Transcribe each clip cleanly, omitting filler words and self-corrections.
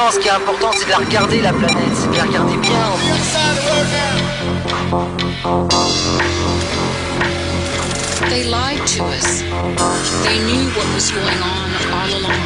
Non, ce qui est important, c'est de la regarder, la planète. C'est de la regarder bien. They lied to us. They knew what was going on all along.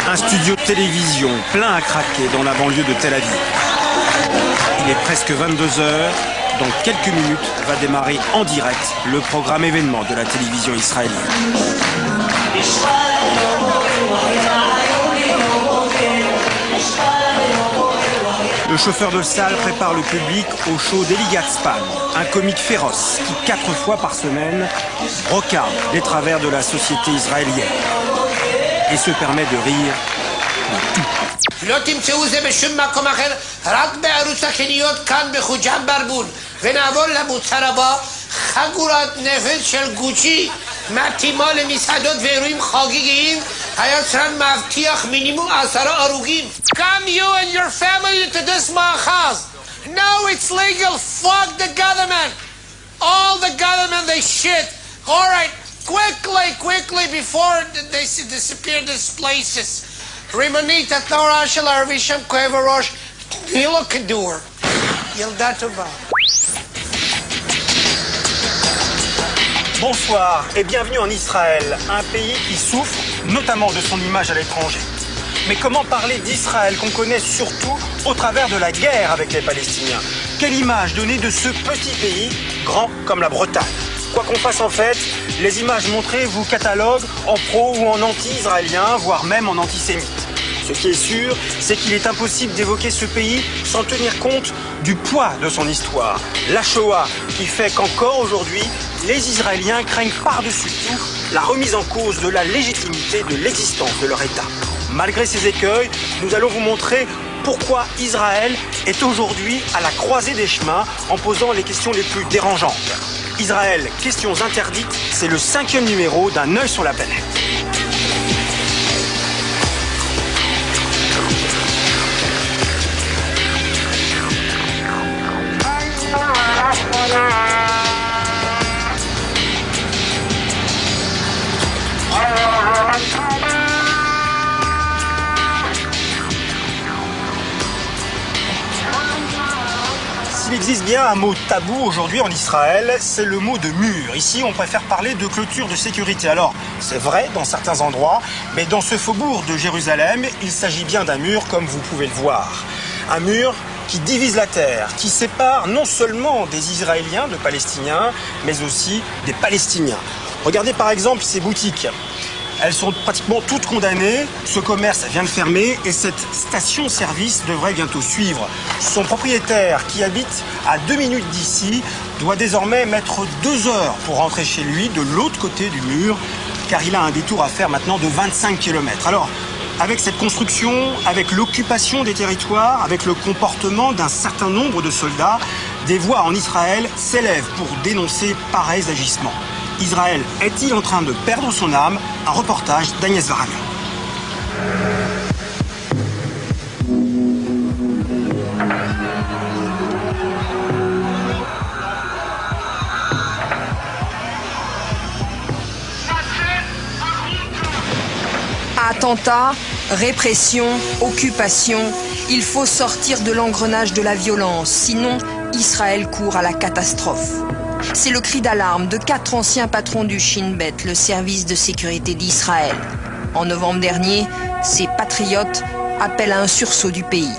Un studio de télévision plein à craquer dans la banlieue de Tel Aviv. Il est presque 22 heures. Dans quelques minutes va démarrer en direct le programme événement de la télévision israélienne. Le chauffeur de salle prépare le public au show d'Eli Gatzpan, un comique féroce qui 4 fois par semaine brocarde les travers de la société israélienne et se permet de rire de tout. לא תמצאו זה בשום מקום אחר, רק בערוץ הקניות כאן בחוג'ה ברבון. ונעבור למוצר הבא, חגורת נפץ של גוצ'י, מתאימה למסעדות ואירועים חגיגיים, היצרן מבטיח מינימום 10 הרוגים. Come you and your family to this מאחז. No, it's legal. Fuck the government. All the government, they shit. All right, quickly, before they disappear these places. רימונית התנועה של הערבי שם כואב הראש, תני לו כדור, ילדה טובה. Bonsoir et bienvenue en Israël, un pays qui souffre notamment de son image à l'étranger. Mais comment parler d'Israël qu'on connaît surtout au travers de la guerre avec les Palestiniens? Quelle image donner de ce petit pays, grand comme la Bretagne? Quoi qu'on fasse en fait, les images montrées vous cataloguent en pro ou en anti-israélien, voire même en antisémite. Ce qui est sûr, c'est qu'il est impossible d'évoquer ce pays sans tenir compte du poids de son histoire. La Shoah, qui fait qu'encore aujourd'hui, les Israéliens craignent par-dessus tout la remise en cause de la légitimité de l'existence de leur État. Malgré ces écueils, nous allons vous montrer pourquoi Israël est aujourd'hui à la croisée des chemins en posant les questions les plus dérangeantes. Israël, questions interdites, c'est le 5e numéro d'Un œil sur la planète. S'il existe bien un mot tabou aujourd'hui en Israël, c'est le mot de mur. Ici, on préfère parler de clôture de sécurité. Alors, c'est vrai dans certains endroits, mais dans ce faubourg de Jérusalem, il s'agit bien d'un mur comme vous pouvez le voir. Un mur qui divise la terre, qui sépare non seulement des Israéliens de Palestiniens, mais aussi des Palestiniens. Regardez par exemple ces boutiques. Elles sont pratiquement toutes condamnées, ce commerce vient de fermer et cette station-service devrait bientôt suivre. Son propriétaire, qui habite à 2 minutes d'ici, doit désormais mettre 2 heures pour rentrer chez lui de l'autre côté du mur, car il a un détour à faire maintenant de 25 km. Alors, avec cette construction, avec l'occupation des territoires, avec le comportement d'un certain nombre de soldats, des voix en Israël s'élèvent pour dénoncer pareils agissements. Israël est-il en train de perdre son âme? Un reportage d'Agnès Varagnan. Attentats, répression, occupation, il faut sortir de l'engrenage de la violence, sinon Israël court à la catastrophe. C'est le cri d'alarme de 4 anciens patrons du Shin Bet, le service de sécurité d'Israël. En novembre dernier, ces patriotes appellent à un sursaut du pays.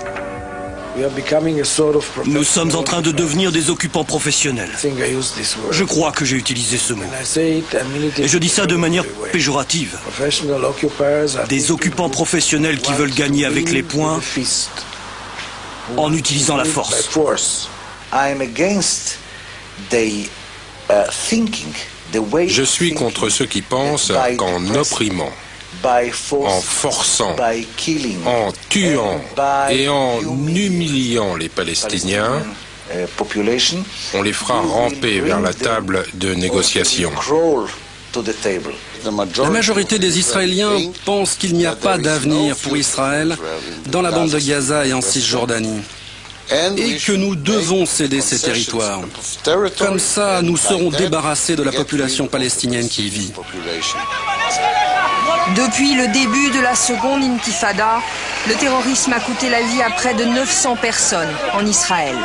Nous sommes en train de devenir des occupants professionnels. Je crois que j'ai utilisé ce mot. Et je dis ça de manière péjorative. Des occupants professionnels qui veulent gagner avec les poings en utilisant la force. Je suis contre ceux qui pensent qu'en opprimant, en forçant, en tuant et en humiliant les Palestiniens, on les fera ramper vers la table de négociation. La majorité des Israéliens pensent qu'il n'y a pas d'avenir pour Israël dans la bande de Gaza et en Cisjordanie, et que nous devons céder ces territoires. Comme ça, nous serons débarrassés de la population palestinienne qui y vit. Depuis le début de la seconde intifada, le terrorisme a coûté la vie à près de 900 personnes en Israël.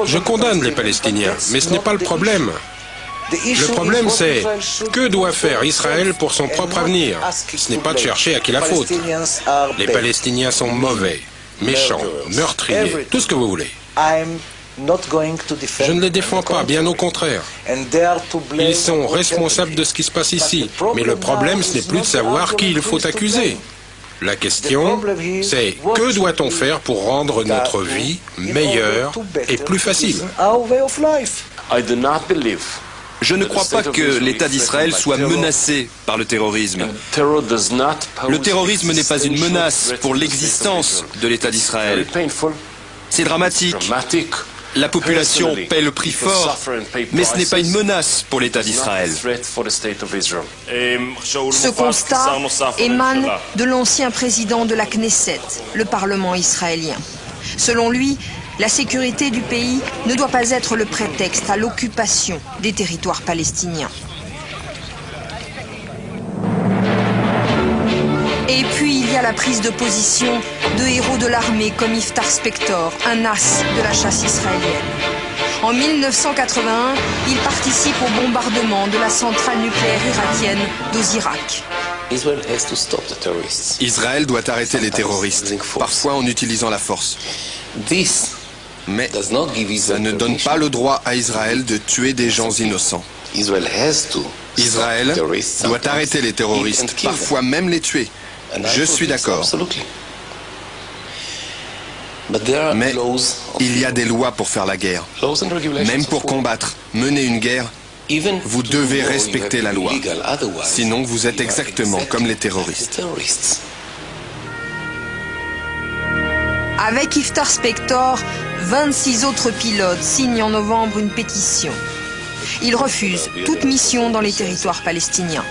Je condamne les Palestiniens, mais ce n'est pas le problème. Le problème, c'est que doit faire Israël pour son propre avenir? Ce n'est pas de chercher à qui la faute. Les Palestiniens sont mauvais, méchants, meurtriers, tout ce que vous voulez. Je ne les défends pas, bien au contraire. Ils sont responsables de ce qui se passe ici. Mais le problème, ce n'est plus de savoir qui il faut accuser. La question, c'est que doit-on faire pour rendre notre vie meilleure et plus facile? Je ne crois pas que l'État d'Israël soit menacé par le terrorisme. Le terrorisme n'est pas une menace pour l'existence de l'État d'Israël. C'est dramatique. La population paie le prix fort, mais ce n'est pas une menace pour l'État d'Israël. Ce constat émane de l'ancien président de la Knesset, le Parlement israélien. Selon lui, la sécurité du pays ne doit pas être le prétexte à l'occupation des territoires palestiniens. Et puis il y a la prise de position de héros de l'armée comme Iftar Spector, un as de la chasse israélienne. En 1981, il participe au bombardement de la centrale nucléaire irakienne d'Ozirak. Israël doit arrêter les terroristes, parfois en utilisant la force. Mais ça ne donne pas le droit à Israël de tuer des gens innocents. Israël doit arrêter les terroristes, parfois même les tuer. Je suis d'accord. Mais il y a des lois pour faire la guerre. Même pour combattre, mener une guerre, vous devez respecter la loi. Sinon, vous êtes exactement comme les terroristes. Avec Iftar Spector, 26 autres pilotes signent en novembre une pétition. Ils refusent toute mission dans les territoires palestiniens.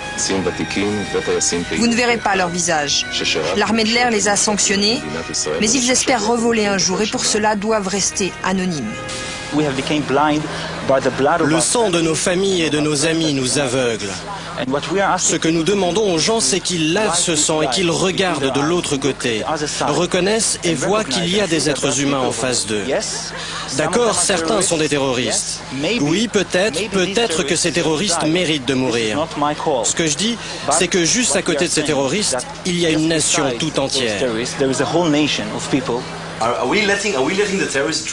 Vous ne verrez pas leur visage. L'armée de l'air les a sanctionnés, mais ils espèrent revoler un jour et pour cela doivent rester anonymes. Le sang de nos familles et de nos amis nous aveugle. Ce que nous demandons aux gens, c'est qu'ils lavent ce sang et qu'ils regardent de l'autre côté, reconnaissent et voient qu'il y a des êtres humains en face d'eux. D'accord, certains sont des terroristes. Oui, peut-être que ces terroristes méritent de mourir. Ce que je dis, c'est que juste à côté de ces terroristes, il y a une nation tout entière.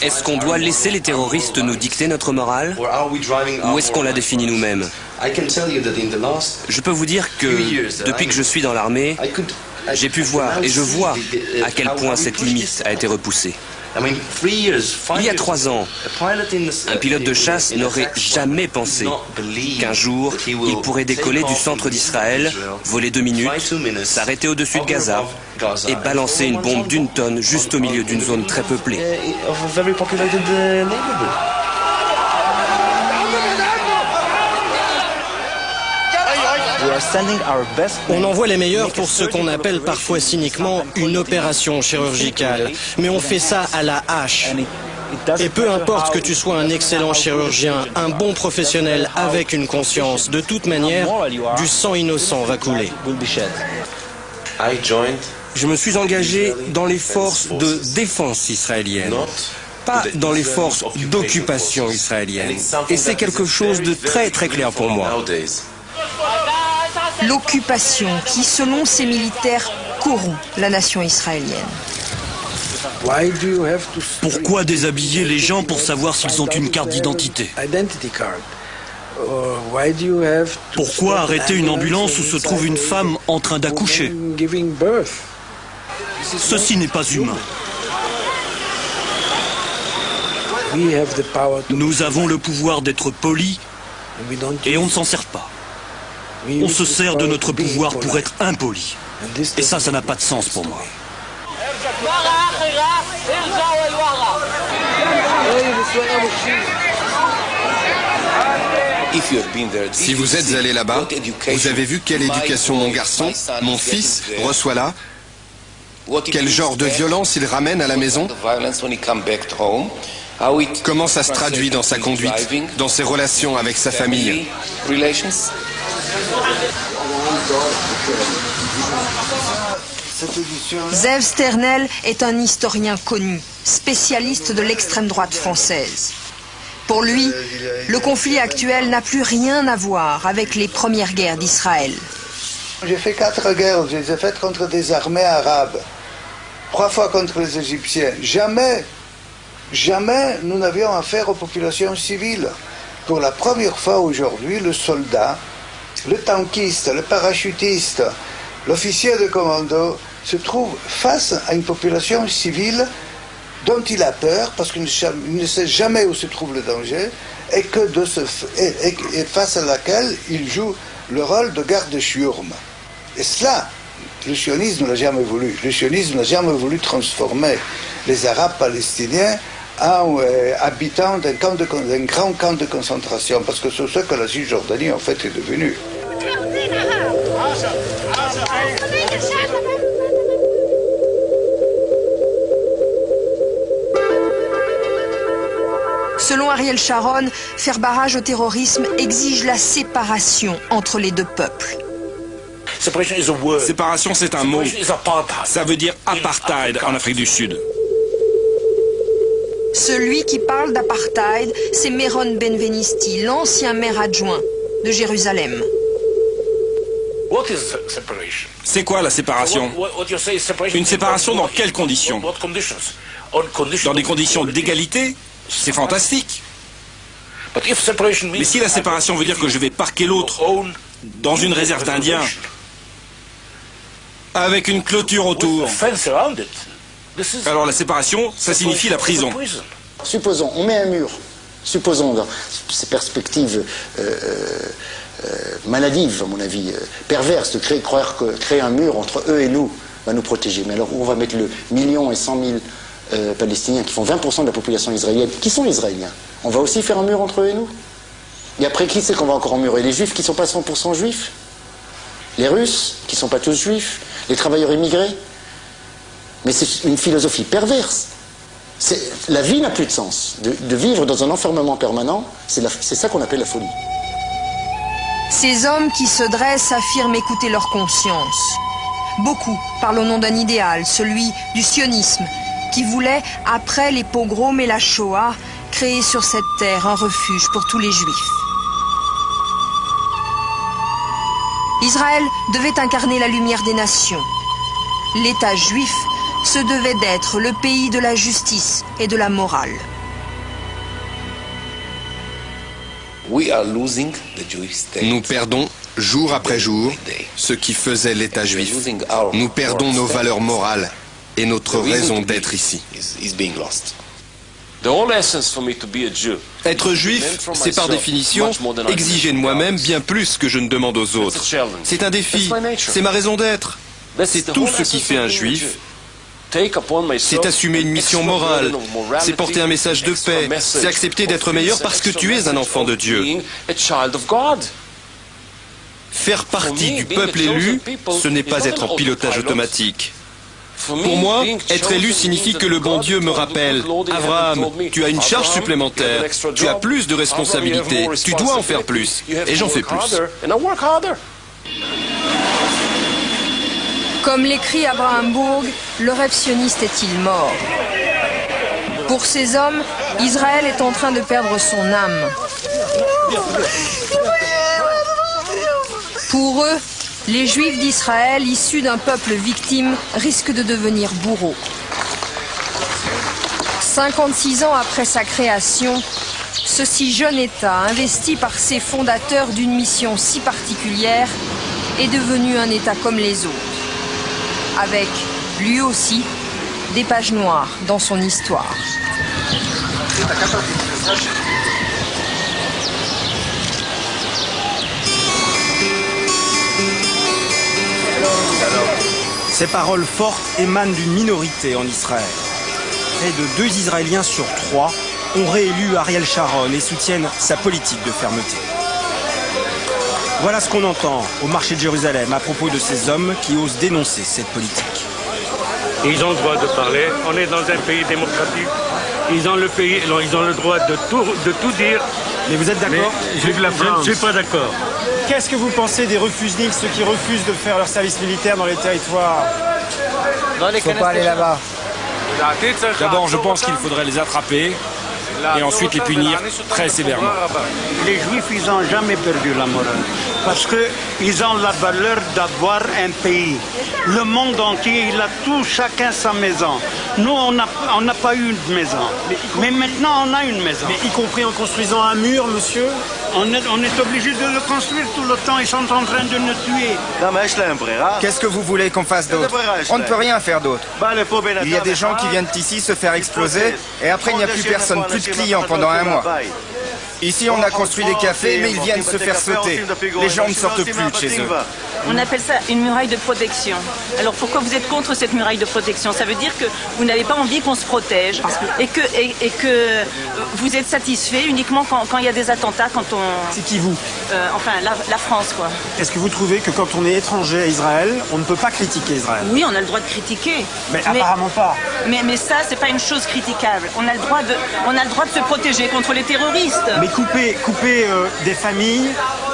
Est-ce qu'on doit laisser les terroristes nous dicter notre morale? Ou est-ce qu'on la définit nous-mêmes? Je peux vous dire que depuis que je suis dans l'armée, j'ai pu voir et je vois à quel point cette limite a été repoussée. Il y a 3 ans, un pilote de chasse n'aurait jamais pensé qu'un jour, il pourrait décoller du centre d'Israël, voler 2 minutes, s'arrêter au-dessus de Gaza et balancer une bombe d'1 tonne juste au milieu d'une zone très peuplée. On envoie les meilleurs pour ce qu'on appelle parfois cyniquement une opération chirurgicale. Mais on fait ça à la hache. Et peu importe que tu sois un excellent chirurgien, un bon professionnel avec une conscience, de toute manière, du sang innocent va couler. Je me suis engagé dans les forces de défense israéliennes, pas dans les forces d'occupation israélienne. Et c'est quelque chose de très très clair pour moi. L'occupation qui, selon ces militaires, corrompt la nation israélienne. Pourquoi déshabiller les gens pour savoir s'ils ont une carte d'identité? Pourquoi arrêter une ambulance où se trouve une femme en train d'accoucher? Ceci n'est pas humain. Nous avons le pouvoir d'être polis et on ne s'en sert pas. On se sert de notre pouvoir pour être impoli. Et ça n'a pas de sens pour moi. Si vous êtes allé là-bas, vous avez vu quelle éducation mon garçon, mon fils, reçoit là? Quel genre de violence il ramène à la maison? Comment ça se traduit dans sa conduite, dans ses relations avec sa famille? Zeev Sternel est un historien connu, spécialiste de l'extrême droite française. Pour lui, le conflit actuel n'a plus rien à voir avec les premières guerres d'Israël. J'ai fait 4 guerres, je les ai faites contre des armées arabes, 3 fois contre les Égyptiens. Jamais nous n'avions affaire aux populations civiles. Pour la première fois aujourd'hui, le soldat, le tankiste, le parachutiste, l'officier de commando se trouve face à une population civile dont il a peur parce qu'il ne sait jamais où se trouve le danger et face à laquelle il joue le rôle de garde-chiourme. Et cela, le sionisme ne l'a jamais voulu. Le sionisme n'a jamais voulu transformer les Arabes palestiniens en habitants d'un grand camp de concentration, parce que c'est ce que la Cisjordanie en fait est devenue. Selon Ariel Sharon, faire barrage au terrorisme exige la séparation entre les deux peuples. Séparation, c'est un mot. Ça veut dire apartheid en Afrique du Sud. Celui qui parle d'apartheid, c'est Meron Benvenisti, l'ancien maire adjoint de Jérusalem. C'est quoi la séparation? Une séparation dans quelles conditions? Dans des conditions d'égalité? C'est fantastique. Mais si la séparation veut dire que je vais parquer l'autre dans une réserve d'Indiens, avec une clôture autour, alors la séparation, ça signifie la prison. Supposons, on met un mur, supposons dans ces perspectives maladives, à mon avis, perverses, de croire que créer un mur entre eux et nous va nous protéger. Mais alors, où on va mettre le 1,1 million Palestiniens qui font 20% de la population israélienne, qui sont israéliens? On va aussi faire un mur entre eux et nous? Et après, qui c'est qu'on va encore emmurer? Les juifs qui ne sont pas 100% juifs? Les Russes qui ne sont pas tous juifs? Les travailleurs immigrés? Mais c'est une philosophie perverse. La vie n'a plus de sens. De vivre dans un enfermement permanent, c'est ça qu'on appelle la folie. Ces hommes qui se dressent affirment écouter leur conscience. Beaucoup parlent au nom d'un idéal, celui du sionisme, qui voulait, après les pogroms et la Shoah, créer sur cette terre un refuge pour tous les Juifs. Israël devait incarner la lumière des nations. L'État juif se devait d'être le pays de la justice et de la morale. Nous perdons, jour après jour, ce qui faisait l'État juif. Nous perdons nos valeurs morales et notre raison d'être ici. Être juif, c'est par définition exiger de moi-même bien plus que je ne demande aux autres. C'est un défi, c'est ma raison d'être. C'est tout ce qui fait un juif. C'est assumer une mission morale, c'est porter un message de paix, c'est accepter d'être meilleur parce que tu es un enfant de Dieu. Faire partie du peuple élu, ce n'est pas être en pilotage automatique. Pour moi, être élu signifie que le bon Dieu me rappelle, Abraham, tu as une charge supplémentaire, tu as plus de responsabilités, tu dois en faire plus, et j'en fais plus. Comme l'écrit Abraham Burg, le rêve sioniste est-il mort? Pour ces hommes, Israël est en train de perdre son âme. Pour eux, Les Juifs d'Israël, issus d'un peuple victime, risquent de devenir bourreaux. 56 ans après sa création, ce si jeune État, investi par ses fondateurs d'une mission si particulière, est devenu un État comme les autres, avec, lui aussi, des pages noires dans son histoire. Ces paroles fortes émanent d'une minorité en Israël. Près de 2 Israéliens sur 3 ont réélu Ariel Sharon et soutiennent sa politique de fermeté. Voilà ce qu'on entend au marché de Jérusalem à propos de ces hommes qui osent dénoncer cette politique. Ils ont le droit de parler. On est dans un pays démocratique. Ils ont le droit de tout dire. Mais vous êtes d'accord? Je ne suis pas d'accord. Qu'est-ce que vous pensez des refusniks, ceux qui refusent de faire leur service militaire dans les territoires? Il ne faut pas aller là-bas. D'abord, je pense qu'il faudrait les attraper et ensuite les punir très sévèrement. Les Juifs, ils n'ont jamais perdu la morale parce qu'ils ont la valeur d'avoir un pays. Le monde entier, il a tout, chacun sa maison. Nous, on n'a pas eu une maison. Mais maintenant, on a une maison. Mais y compris en construisant un mur, monsieur? On est obligé de le construire tout le temps. Ils sont en train de nous tuer. Qu'est-ce que vous voulez qu'on fasse d'autre? On ne peut rien faire d'autre. Il y a des gens qui viennent ici se faire exploser et après il n'y a plus personne, plus de clients pendant un mois. Ici on a construit des cafés mais ils viennent se faire sauter. Les gens ne sortent plus de chez eux. On appelle ça une muraille de protection. Alors pourquoi vous êtes contre cette muraille de protection? Ça veut dire que vous n'avez pas envie qu'on se protège et que vous êtes satisfait uniquement quand il y a des attentats, quand on... C'est qui vous? Enfin, la France, quoi. Est-ce que vous trouvez que quand on est étranger à Israël, on ne peut pas critiquer Israël? Oui, on a le droit de critiquer. Mais apparemment pas. Mais ça, c'est pas une chose critiquable. On a le droit de se protéger contre les terroristes. Mais couper des familles,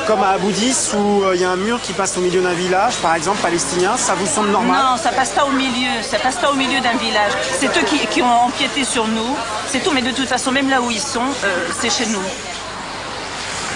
comme à Abu Dis, où il y a un mur qui passe au milieu d'un village, par exemple, palestinien, ça vous semble normal? Non, ça passe pas au milieu. Ça passe pas au milieu d'un village. C'est eux qui ont empiété sur nous. C'est tout, mais de toute façon, même là où ils sont, c'est chez nous.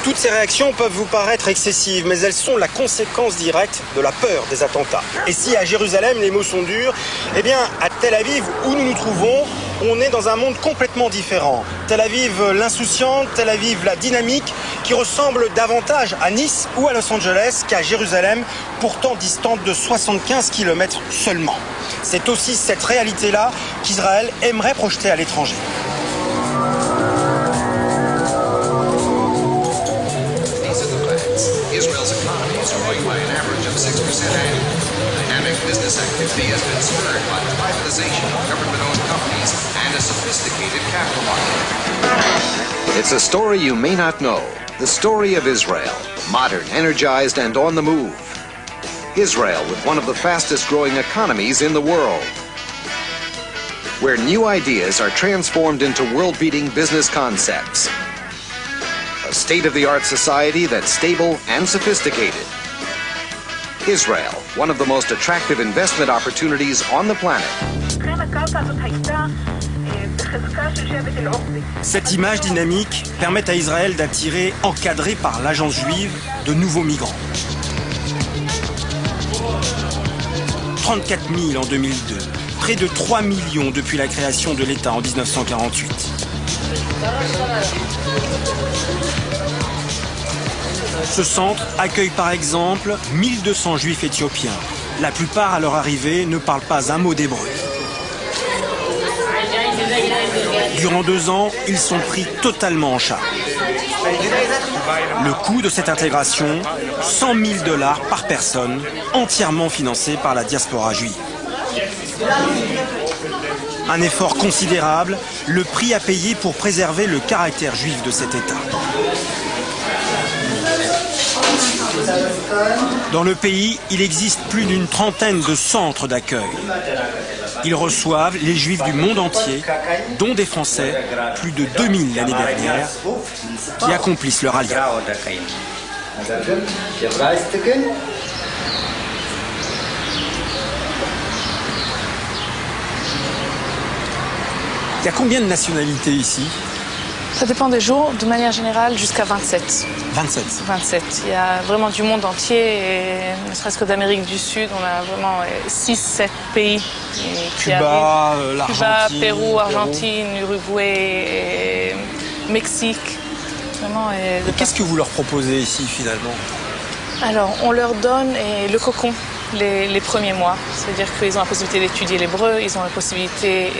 Toutes ces réactions peuvent vous paraître excessives, mais elles sont la conséquence directe de la peur des attentats. Et si à Jérusalem les mots sont durs, eh bien à Tel Aviv, où nous nous trouvons, on est dans un monde complètement différent. Tel Aviv l'insouciante, Tel Aviv la dynamique, qui ressemble davantage à Nice ou à Los Angeles qu'à Jérusalem, pourtant distante de 75 km seulement. C'est aussi cette réalité-là qu'Israël aimerait projeter à l'étranger. Israel's economy is growing by an average of 6% annually. Dynamic business activity has been spurred by the privatization of government-owned companies and a sophisticated capital market. It's a story you may not know. The story of Israel, modern, energized, and on the move. Israel with one of the fastest-growing economies in the world, where new ideas are transformed into world-beating business concepts. A state-of-the-art society that's stable and sophisticated. Israel, one of the most attractive investment opportunities on the planet. Cette image dynamique permet à Israël d'attirer, encadré par l'agence juive, de nouveaux migrants. 34 000 en 2002, près de 3 millions depuis la création de l'État en 1948. Ce centre accueille par exemple 1200 juifs éthiopiens. La plupart à leur arrivée ne parlent pas un mot d'hébreu. Durant 2 ans, ils sont pris totalement en charge. Le coût de cette intégration, $100 000 par personne, entièrement financé par la diaspora juive. Un effort considérable, le prix à payer pour préserver le caractère juif de cet État. Dans le pays, il existe plus d'une trentaine de centres d'accueil. Ils reçoivent les Juifs du monde entier, dont des Français, plus de 2000 l'année dernière, qui accomplissent leur alliance. Il y a combien de nationalités ici? Ça dépend des jours, de manière générale jusqu'à 27. 27. 27. Il y a vraiment du monde entier, et ne serait-ce que d'Amérique du Sud, on a vraiment 6-7 pays qui Cuba, arrivent. l'Argentine, Cuba, Pérou, Argentine, Uruguay, Mexique. Vraiment, et qu'est-ce que vous leur proposez ici finalement? Alors, on leur donne le cocon les premiers mois. C'est-à-dire qu'ils ont la possibilité d'étudier l'hébreu, ils ont la possibilité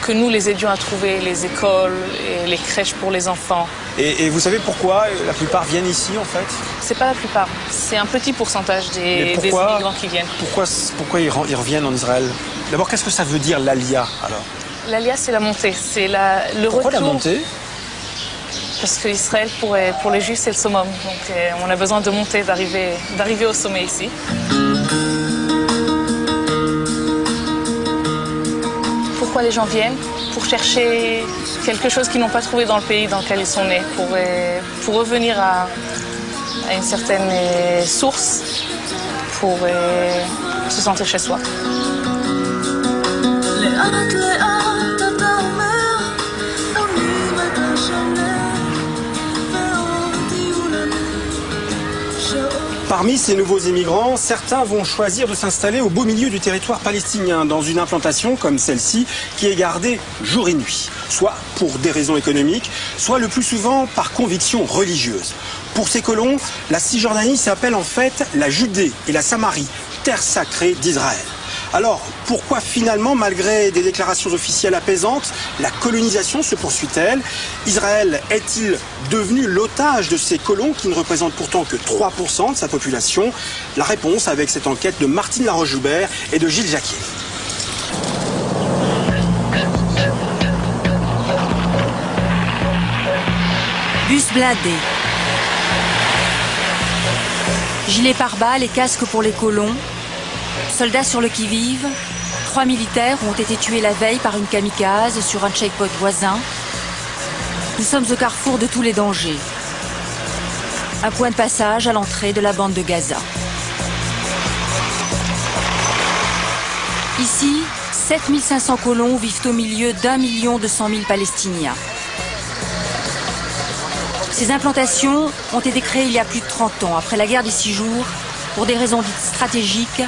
que nous les aidions à trouver les écoles et les crèches pour les enfants. Et vous savez pourquoi la plupart viennent ici en fait? C'est pas la plupart, c'est un petit pourcentage des immigrants qui viennent. Pourquoi ils reviennent en Israël? D'abord, qu'est-ce que ça veut dire l'Alia alors? L'Alia, c'est la montée, c'est le Pourquoi retour. la montée? Parce qu'Israël, pour les Juifs, c'est le summum. Donc on a besoin de monter, d'arriver au sommet ici. Pourquoi les gens viennent? Pour chercher quelque chose qu'ils n'ont pas trouvé dans le pays dans lequel ils sont nés, pour revenir à une certaine source, pour se sentir chez soi. Parmi ces nouveaux immigrants, certains vont choisir de s'installer au beau milieu du territoire palestinien, dans une implantation comme celle-ci, qui est gardée jour et nuit, soit pour des raisons économiques, soit le plus souvent par conviction religieuse. Pour ces colons, la Cisjordanie s'appelle en fait la Judée et la Samarie, terre sacrée d'Israël. Alors, pourquoi finalement, malgré des déclarations officielles apaisantes, la colonisation se poursuit-elle? Israël est-il devenu l'otage de ces colons qui ne représentent pourtant que 3% de sa population? La réponse avec cette enquête de Martine Laroche-Joubert et de Gilles Jacquier. Bus blindé. Gilets pare-balles et casques pour les colons. Soldats sur le qui-vive, 3 militaires ont été tués la veille par une kamikaze sur un checkpoint voisin. Nous sommes au carrefour de tous les dangers. Un point de passage à l'entrée de la bande de Gaza. Ici, 7500 colons vivent au milieu d'1 200 000 Palestiniens. Ces implantations ont été créées il y a plus de 30 ans, après la guerre des 6 jours, pour des raisons dites stratégiques.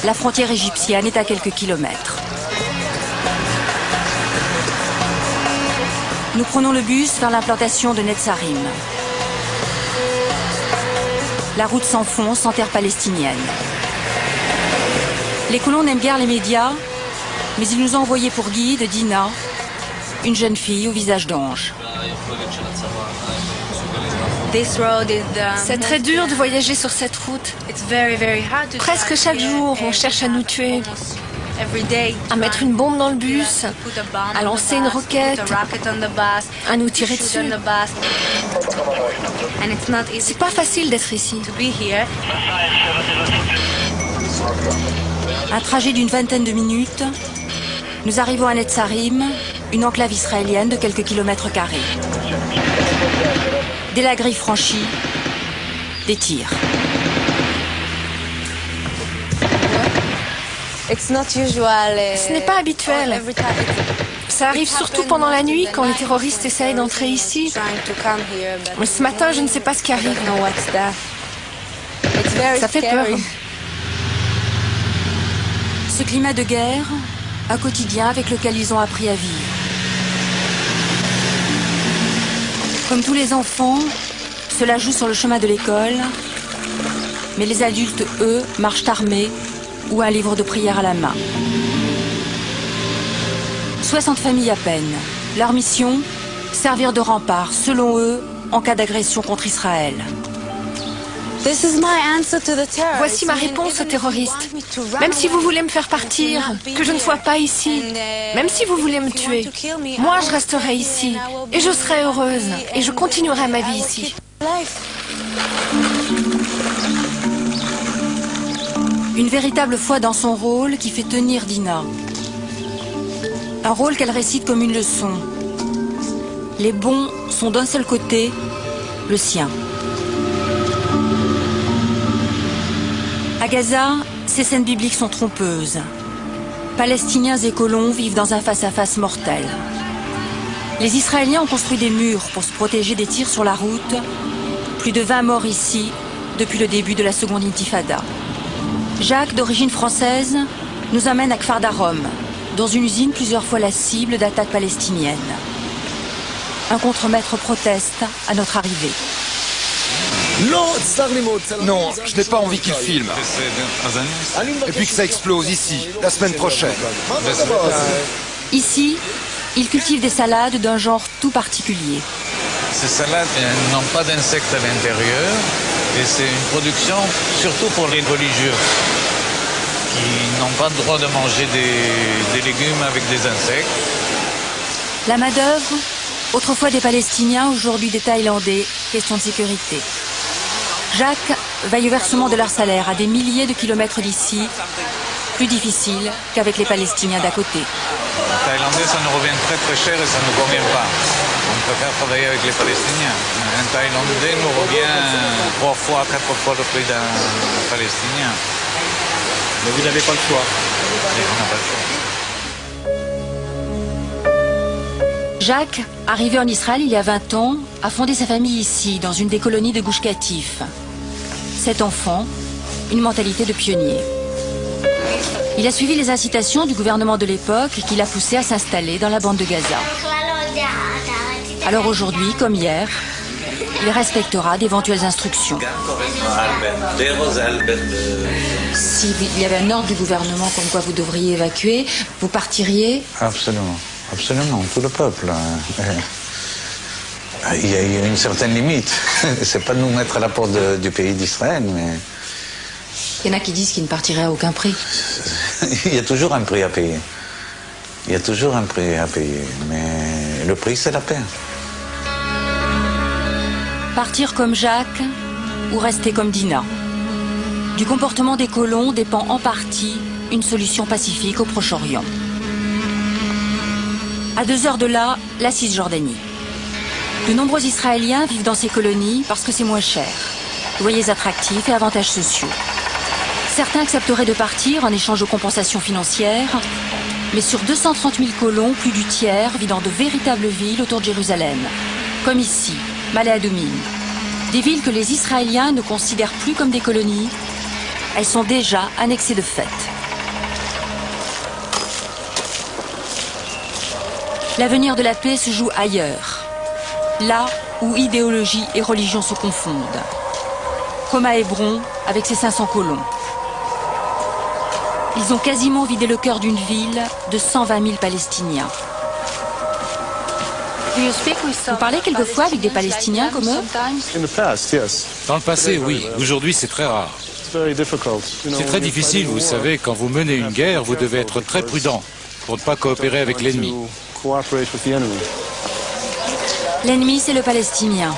La frontière égyptienne est à quelques kilomètres. Nous prenons le bus vers l'implantation de Netzarim. La route s'enfonce en terre palestinienne. Les colons n'aiment guère les médias, mais ils nous ont envoyé pour guide Dina, une jeune fille au visage d'ange. C'est très dur de voyager sur cette route. Presque chaque jour, on cherche à nous tuer, à mettre une bombe dans le bus, à lancer une roquette, à nous tirer dessus. C'est pas facile d'être ici. Un trajet d'une vingtaine de minutes. Nous arrivons à Netzarim, une enclave israélienne de quelques kilomètres carrés. Dès la grille franchie, des tirs. Ce n'est pas habituel. Ça arrive surtout pendant la nuit quand les terroristes essayent d'entrer ici. Mais ce matin, je ne sais pas ce qui arrive. Ça fait peur. Ce climat de guerre, un quotidien avec lequel ils ont appris à vivre. Comme tous les enfants, cela joue sur le chemin de l'école, mais les adultes, eux, marchent armés ou un livre de prière à la main. 60 familles à peine. Leur mission, servir de rempart, selon eux, en cas d'agression contre Israël. Voici ma réponse aux terroristes. Même si vous voulez me faire partir, que je ne sois pas ici, même si vous voulez me tuer, moi je resterai ici et je serai heureuse et je continuerai ma vie ici. Une véritable foi dans son rôle qui fait tenir Dina. Un rôle qu'elle récite comme une leçon. Les bons sont d'un seul côté, le sien. À Gaza, ces scènes bibliques sont trompeuses. Palestiniens et colons vivent dans un face-à-face mortel. Les Israéliens ont construit des murs pour se protéger des tirs sur la route. Plus de 20 morts ici depuis le début de la seconde intifada. Jacques, d'origine française, nous amène à Kfar Darom, dans une usine plusieurs fois la cible d'attaques palestiniennes. Un contremaître proteste à notre arrivée. Non, je n'ai pas envie qu'il filme. Et puis que ça explose ici, la semaine prochaine. Ici, ils cultivent des salades d'un genre tout particulier. Ces salades n'ont pas d'insectes à l'intérieur et c'est une production surtout pour les religieux qui n'ont pas le droit de manger des légumes avec des insectes. La main-d'œuvre, autrefois des Palestiniens, aujourd'hui des Thaïlandais, question de sécurité. Jacques veille au versement de leur salaire à des milliers de kilomètres d'ici, plus difficile qu'avec les Palestiniens d'à côté. Les Thaïlandais, ça nous revient très très cher et ça ne nous convient pas. On préfère travailler avec les Palestiniens. Un Thaïlandais nous revient 3 fois, 4 fois le prix d'un Palestinien. Mais vous n'avez pas le choix. Et on n'a pas le choix. Jacques, arrivé en Israël il y a 20 ans, a fondé sa famille ici, dans une des colonies de Gush Katif. 7 enfants, une mentalité de pionnier. Il a suivi les incitations du gouvernement de l'époque qui l'a poussé à s'installer dans la bande de Gaza. Alors aujourd'hui, comme hier, il respectera d'éventuelles instructions. S'il y avait un ordre du gouvernement comme quoi vous devriez évacuer, vous partiriez? Absolument. Absolument, tout le peuple. Il y a une certaine limite. C'est pas de nous mettre à la porte du pays d'Israël, mais... Il y en a qui disent qu'ils ne partiraient à aucun prix. Il y a toujours un prix à payer. Il y a toujours un prix à payer. Mais le prix, c'est la paix. Partir comme Jacques ou rester comme Dina. Du comportement des colons dépend en partie une solution pacifique au Proche-Orient. À 2 heures de là, la Cisjordanie. De nombreux Israéliens vivent dans ces colonies parce que c'est moins cher. Loyers attractifs et avantages sociaux. Certains accepteraient de partir en échange de compensations financières, mais sur 230 000 colons, plus du tiers vit dans de véritables villes autour de Jérusalem, comme ici, Ma'ale Adumim. Des villes que les Israéliens ne considèrent plus comme des colonies, elles sont déjà annexées de fait. L'avenir de la paix se joue ailleurs, là où idéologie et religion se confondent, comme à Hébron avec ses 500 colons. Ils ont quasiment vidé le cœur d'une ville de 120 000 Palestiniens. Vous parlez quelquefois avec des Palestiniens comme eux? Dans le passé, oui. Aujourd'hui, c'est très rare. C'est très difficile, vous savez, quand vous menez une guerre, vous devez être très prudent pour ne pas coopérer avec l'ennemi. L'ennemi, c'est le Palestinien.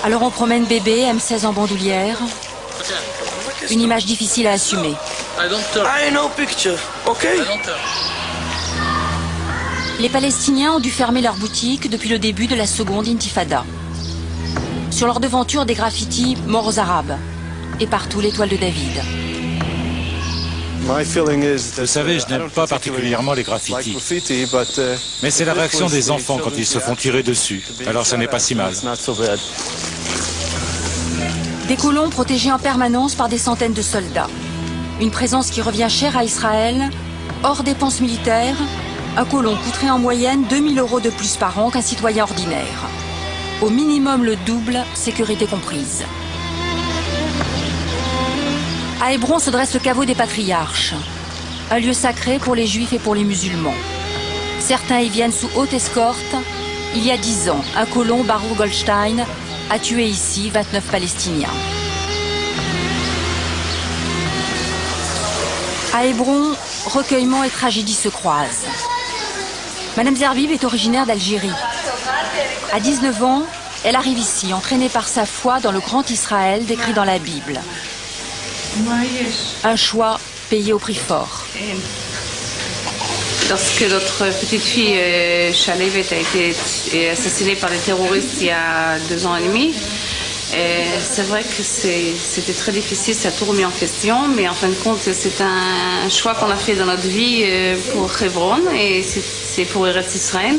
Alors on promène bébé, M16 en bandoulière. Une image difficile à assumer. Les Palestiniens ont dû fermer leurs boutiques depuis le début de la seconde intifada. Sur leur devanture, des graffitis « Morts aux Arabes » et partout l'étoile de David. Vous savez, je n'aime pas particulièrement les graffitis. Mais c'est la réaction des enfants quand ils se font tirer dessus. Alors ça n'est pas si mal. Des colons protégés en permanence par des centaines de soldats. Une présence qui revient chère à Israël, hors dépenses militaires. Un colon coûterait en moyenne 2 000 € de plus par an qu'un citoyen ordinaire. Au minimum le double, sécurité comprise. À Hébron se dresse le caveau des patriarches, un lieu sacré pour les juifs et pour les musulmans. Certains y viennent sous haute escorte. Il y a 10 ans, un colon, Baruch Goldstein, a tué ici 29 Palestiniens. À Hébron, recueillement et tragédie se croisent. Madame Zerbib est originaire d'Algérie. À 19 ans, elle arrive ici, entraînée par sa foi dans le grand Israël décrit dans la Bible. Un choix payé au prix fort. Lorsque notre petite fille Shalevet a été assassinée par les terroristes il y a 2 ans et demi, C'est vrai que c'était très difficile, ça a tout remis en question, mais en fin de compte, c'est un choix qu'on a fait dans notre vie pour Hebron, et c'est pour Eretz Israël.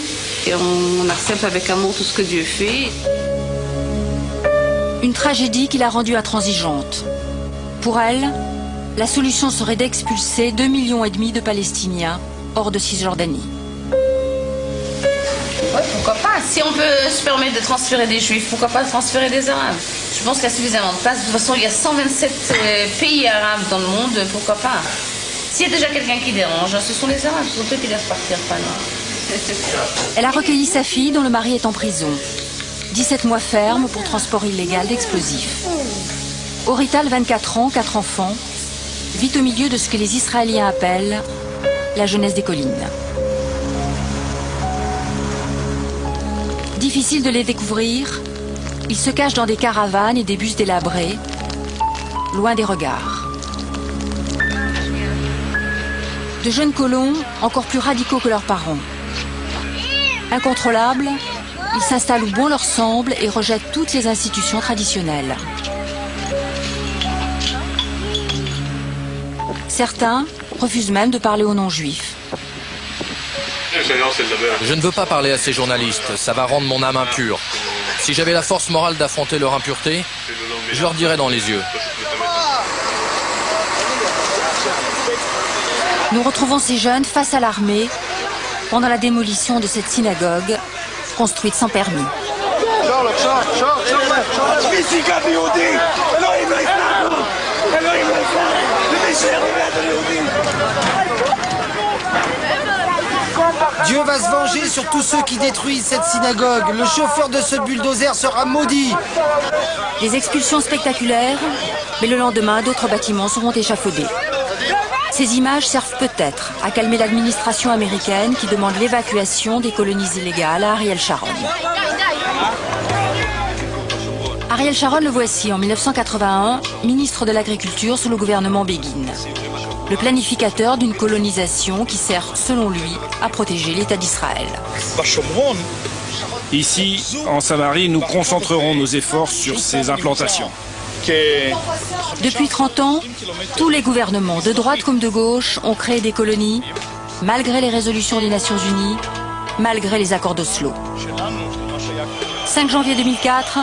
Et on accepte avec amour tout ce que Dieu fait. Une tragédie qui l'a rendue intransigeante. Pour elle, la solution serait d'expulser 2,5 millions de Palestiniens hors de Cisjordanie. Oui, pourquoi pas? Si on peut se permettre de transférer des Juifs, pourquoi pas transférer des Arabes? Je pense qu'il y a suffisamment de place. De toute façon, il y a 127 pays arabes dans le monde, pourquoi pas? S'il y a déjà quelqu'un qui dérange, ce sont les Arabes, ce sont eux qui doivent partir, pas nous. Elle a recueilli sa fille dont le mari est en prison. 17 mois ferme pour transport illégal d'explosifs. Aurital, 24 ans, 4 enfants, vit au milieu de ce que les Israéliens appellent la jeunesse des collines. Difficile de les découvrir, ils se cachent dans des caravanes et des bus délabrés, loin des regards. De jeunes colons, encore plus radicaux que leurs parents. Incontrôlables, ils s'installent où bon leur semble et rejettent toutes les institutions traditionnelles. Certains refusent même de parler aux non-juifs. Je ne veux pas parler à ces journalistes, ça va rendre mon âme impure. Si j'avais la force morale d'affronter leur impureté, je leur dirais dans les yeux. Nous retrouvons ces jeunes face à l'armée pendant la démolition de cette synagogue construite sans permis. Dieu va se venger sur tous ceux qui détruisent cette synagogue. Le chauffeur de ce bulldozer sera maudit. Des expulsions spectaculaires, mais le lendemain, d'autres bâtiments seront échafaudés. Ces images servent peut-être à calmer l'administration américaine qui demande l'évacuation des colonies illégales à Ariel Sharon. Ariel Sharon le voici en 1981, ministre de l'Agriculture sous le gouvernement Begin. Le planificateur d'une colonisation qui sert, selon lui, à protéger l'État d'Israël. Ici, en Samarie, nous concentrerons nos efforts sur ces implantations. Depuis 30 ans, tous les gouvernements, de droite comme de gauche, ont créé des colonies, malgré les résolutions des Nations Unies, malgré les accords d'Oslo. 5 janvier 2004,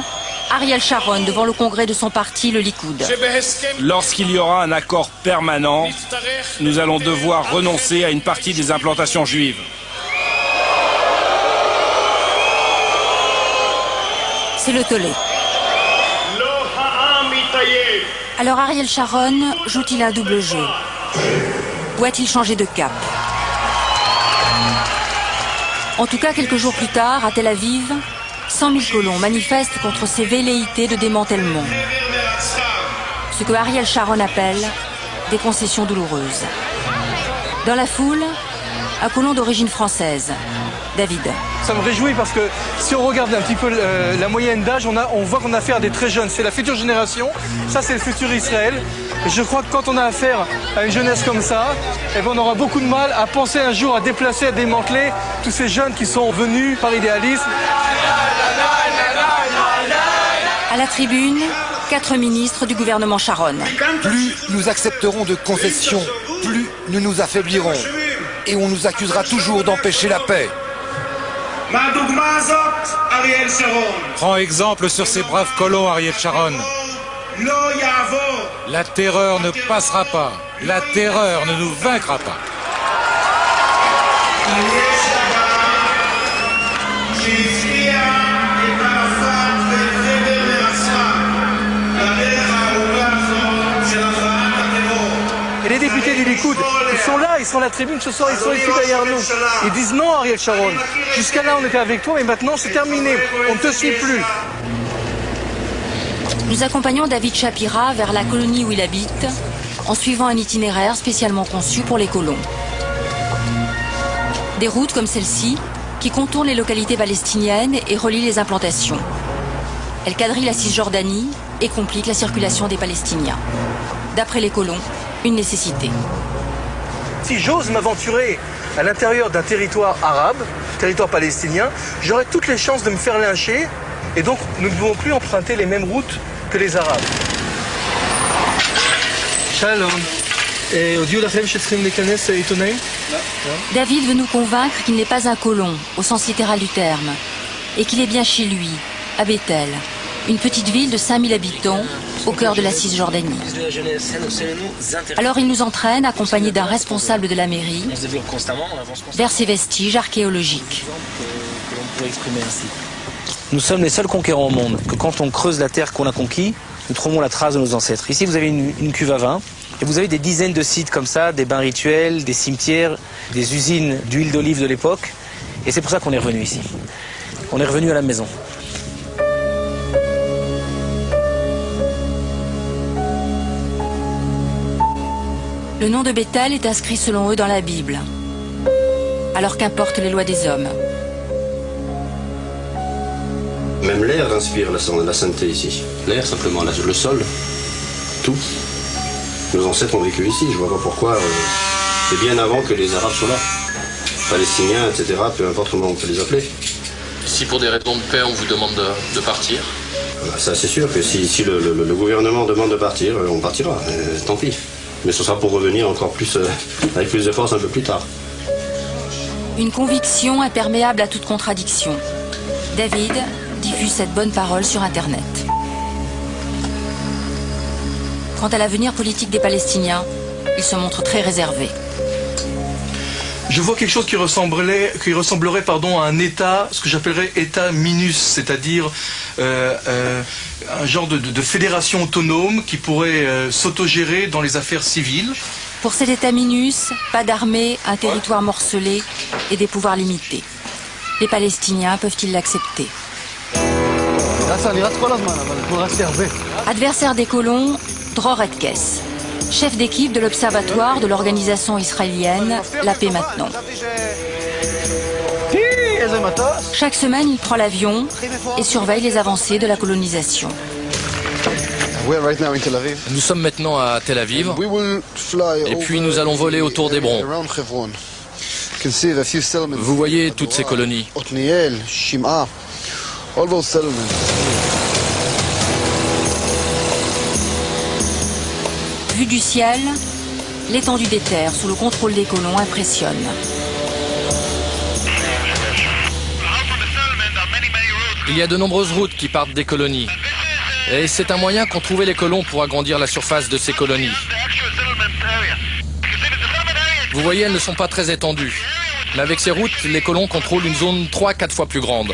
Ariel Sharon devant le congrès de son parti, le Likoud. Lorsqu'il y aura un accord permanent, nous allons devoir renoncer à une partie des implantations juives. C'est le tollé. Alors Ariel Sharon joue-t-il un double jeu? Ou a-t-il changé de cap? En tout cas, quelques jours plus tard, à Tel Aviv, 100 000 colons manifestent contre ces velléités de démantèlement. Ce que Ariel Sharon appelle des concessions douloureuses. Dans la foule, un colon d'origine française, David. Ça me réjouit parce que si on regarde un petit peu la moyenne d'âge, on voit qu'on a affaire à des très jeunes. C'est la future génération, ça c'est le futur Israël. Et je crois que quand on a affaire à une jeunesse comme ça, eh ben on aura beaucoup de mal à penser un jour à déplacer, à démanteler tous ces jeunes qui sont venus par idéalisme. À la tribune, 4 ministres du gouvernement Sharon. Plus nous accepterons de concessions, plus nous nous affaiblirons. Et on nous accusera toujours d'empêcher la paix. Prends exemple sur ces braves colons, Ariel Sharon. La terreur ne passera pas. La terreur ne nous vaincra pas. Et les députés du Likoud, ils sont là, ils sont à la tribune ce soir, ils sont ici derrière nous. Ils disent non, Ariel Sharon. Jusqu'à là, on était avec toi, mais maintenant, c'est terminé. On ne te suit plus. Nous accompagnons David Shapira vers la colonie où il habite, en suivant un itinéraire spécialement conçu pour les colons. Des routes comme celle-ci, qui contournent les localités palestiniennes et relient les implantations. Elles quadrillent la Cisjordanie et compliquent la circulation des Palestiniens. D'après les colons, une nécessité. Si j'ose m'aventurer à l'intérieur d'un territoire arabe, territoire palestinien, j'aurais toutes les chances de me faire lyncher Et donc, nous ne devons plus emprunter les mêmes routes que les Arabes. Shalom. David veut nous convaincre qu'il n'est pas un colon, au sens littéral du terme, et qu'il est bien chez lui, à Bethel, une petite ville de 5000 habitants, au cœur de la Cisjordanie. Alors il nous entraîne, accompagné d'un responsable de la mairie, vers ces vestiges archéologiques. Nous sommes les seuls conquérants au monde, que quand on creuse la terre qu'on a conquis, nous trouvons la trace de nos ancêtres. Ici, vous avez une cuve à vin, et vous avez des dizaines de sites comme ça, des bains rituels, des cimetières, des usines d'huile d'olive de l'époque, et c'est pour ça qu'on est revenu ici. On est revenu à la maison. Le nom de Bethel est inscrit selon eux dans la Bible. Alors qu'importent les lois des hommes. Même l'air inspire la sainteté ici. L'air, simplement, le sol, tout. Nos ancêtres ont vécu ici, je vois pas pourquoi. C'est bien avant que les Arabes soient là. Palestiniens, etc., peu importe comment on peut les appeler. Si pour des raisons de paix, on vous demande de partir? Ça, c'est sûr que si le gouvernement demande de partir, on partira, tant pis. Mais ce sera pour revenir encore plus, avec plus de force un peu plus tard. Une conviction imperméable à toute contradiction. David diffuse cette bonne parole sur Internet. Quant à l'avenir politique des Palestiniens, il se montre très réservé. Je vois quelque chose qui ressemblerait à un État, ce que j'appellerais État minus, c'est-à-dire un genre de fédération autonome qui pourrait s'autogérer dans les affaires civiles. Pour cet État minus, pas d'armée, un territoire morcelé et des pouvoirs limités. Les Palestiniens peuvent-ils l'accepter? Adversaire des colons, Dror Etkes, chef d'équipe de l'observatoire de l'organisation israélienne La Paix Maintenant. Chaque semaine, il prend l'avion et surveille les avancées de la colonisation. Nous sommes maintenant à Tel Aviv, et puis nous allons voler autour d'Hébron. Vous voyez toutes ces colonies. Vue du ciel, l'étendue des terres sous le contrôle des colons impressionne. Il y a de nombreuses routes qui partent des colonies. Et c'est un moyen qu'ont trouvé les colons pour agrandir la surface de ces colonies. Vous voyez, elles ne sont pas très étendues. Mais avec ces routes, les colons contrôlent une zone 3-4 fois plus grande.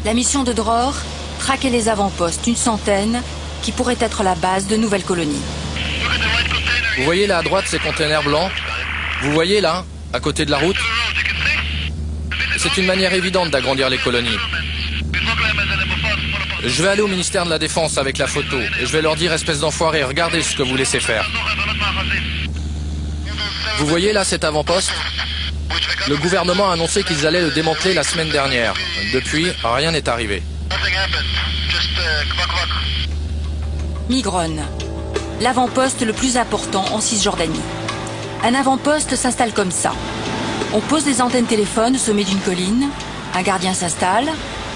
La mission de Dror, traquer les avant-postes, une centaine, qui pourraient être la base de nouvelles colonies. Vous voyez là à droite ces containers blancs? Vous voyez là, à côté de la route? C'est une manière évidente d'agrandir les colonies. Je vais aller au ministère de la Défense avec la photo et je vais leur dire, espèce d'enfoiré, regardez ce que vous laissez faire. Vous voyez là cet avant-poste? Le gouvernement a annoncé qu'ils allaient le démanteler la semaine dernière. Depuis, rien n'est arrivé. Migron, l'avant-poste le plus important en Cisjordanie. Un avant-poste s'installe comme ça. On pose des antennes téléphones au sommet d'une colline, un gardien s'installe,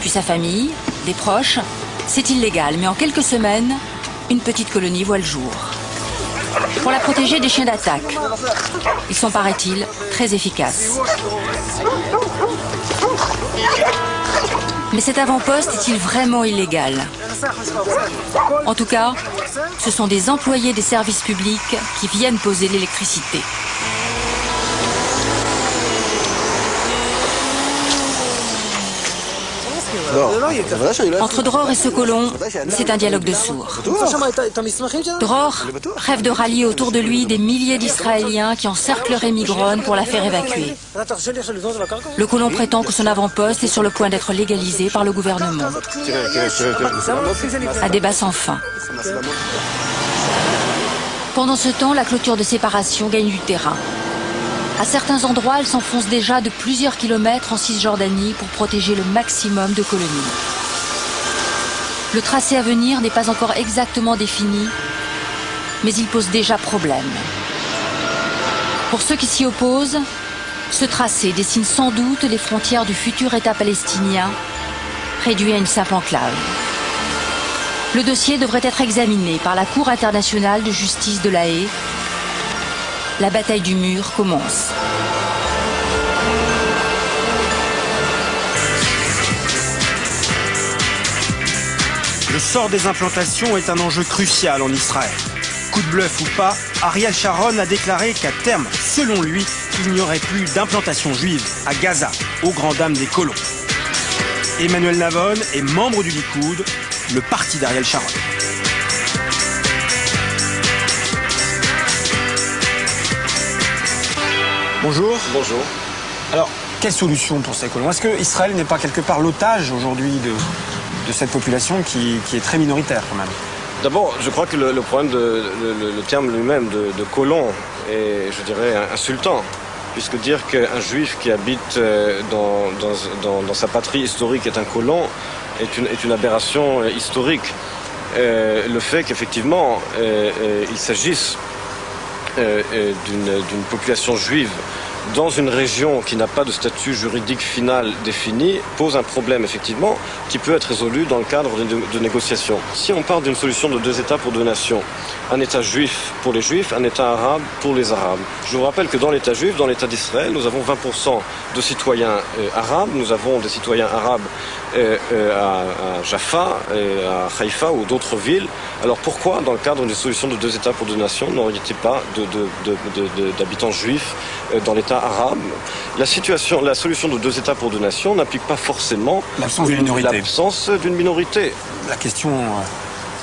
puis sa famille, des proches. C'est illégal, mais en quelques semaines, une petite colonie voit le jour. Pour la protéger des chiens d'attaque. Ils sont, paraît-il, très efficaces. Mais cet avant-poste est-il vraiment illégal? En tout cas, ce sont des employés des services publics qui viennent poser l'électricité. Entre Dror et ce colon, c'est un dialogue de sourds. Dror rêve de rallier autour de lui des milliers d'Israéliens qui encercleraient Migron pour la faire évacuer. Le colon prétend que son avant-poste est sur le point d'être légalisé par le gouvernement. Un débat sans fin. Pendant ce temps, la clôture de séparation gagne du terrain. À certains endroits, elle s'enfonce déjà de plusieurs kilomètres en Cisjordanie pour protéger le maximum de colonies. Le tracé à venir n'est pas encore exactement défini, mais il pose déjà problème. Pour ceux qui s'y opposent, ce tracé dessine sans doute les frontières du futur État palestinien réduit à une simple enclave. Le dossier devrait être examiné par la Cour internationale de justice de La Haye. La bataille du mur commence. Le sort des implantations est un enjeu crucial en Israël. Coup de bluff ou pas, Ariel Sharon a déclaré qu'à terme, selon lui, il n'y aurait plus d'implantation juive à Gaza, aux grandes dames des colons. Emmanuel Navon est membre du Likoud, le parti d'Ariel Sharon. Bonjour. Bonjour. Alors, quelle solution pour ces colons? Est-ce que Israël n'est pas quelque part l'otage aujourd'hui de cette population qui est très minoritaire quand même? D'abord, je crois que le problème, le terme lui-même de colon est, je dirais, insultant. Puisque dire qu'un juif qui habite dans sa patrie historique est un colon est une aberration historique. Le fait qu'effectivement il s'agisse d'une population juive dans une région qui n'a pas de statut juridique final défini pose un problème effectivement qui peut être résolu dans le cadre de négociations. Si on parle d'une solution de 2 États pour 2 nations, un État juif pour les juifs, un État arabe pour les arabes. Je vous rappelle que dans l'État juif, dans l'État d'Israël, nous avons 20% de citoyens arabes, nous avons des citoyens arabes à Jaffa, à Haïfa ou d'autres villes. Alors pourquoi, dans le cadre d'une solution de 2 États pour 2 nations, n'aurait-il pas d'habitants juifs dans l'État arabe? La solution de 2 États pour 2 nations n'implique pas forcément l'absence d'une minorité. La question,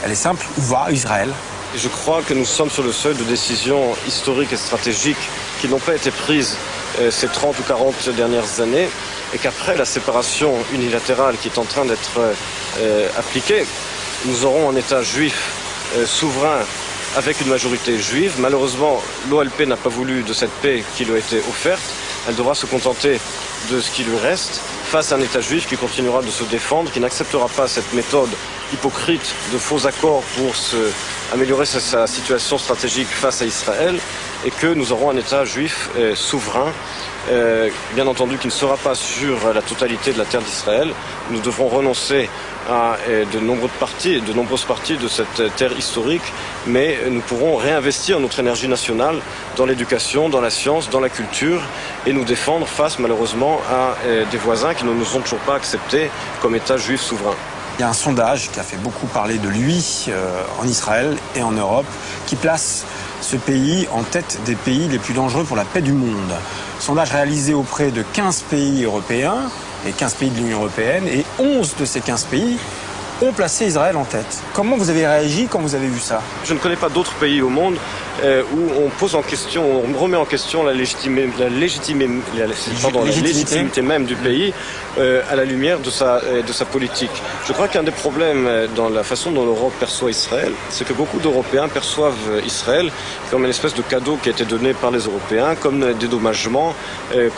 elle est simple, où va Israël? Je crois que nous sommes sur le seuil de décisions historiques et stratégiques qui n'ont pas été prises ces 30 ou 40 dernières années et qu'après la séparation unilatérale qui est en train d'être appliquée, nous aurons un État juif souverain avec une majorité juive. Malheureusement, l'OLP n'a pas voulu de cette paix qui lui a été offerte. Elle devra se contenter de ce qui lui reste face à un État juif qui continuera de se défendre, qui n'acceptera pas cette méthode hypocrite de faux accords pour améliorer sa situation stratégique face à Israël, et que nous aurons un État juif souverain, bien entendu qui ne sera pas sur la totalité de la terre d'Israël. Nous devrons renoncer à de nombreuses parties de cette terre historique, mais nous pourrons réinvestir notre énergie nationale dans l'éducation, dans la science, dans la culture, et nous défendre face malheureusement à des voisins qui ne nous ont toujours pas acceptés comme État juif souverain. Il y a un sondage qui a fait beaucoup parler de lui en Israël et en Europe, qui place ce pays en tête des pays les plus dangereux pour la paix du monde. Sondage réalisé auprès de 15 pays européens et 15 pays de l'Union européenne, et 11 de ces 15 pays ont placé Israël en tête. Comment vous avez réagi quand vous avez vu ça? Je ne connais pas d'autres pays au monde où on pose en question, on remet en question la légitimité même du pays à la lumière de sa politique. Je crois qu'un des problèmes dans la façon dont l'Europe perçoit Israël, c'est que beaucoup d'Européens perçoivent Israël comme une espèce de cadeau qui a été donné par les Européens, comme un dédommagement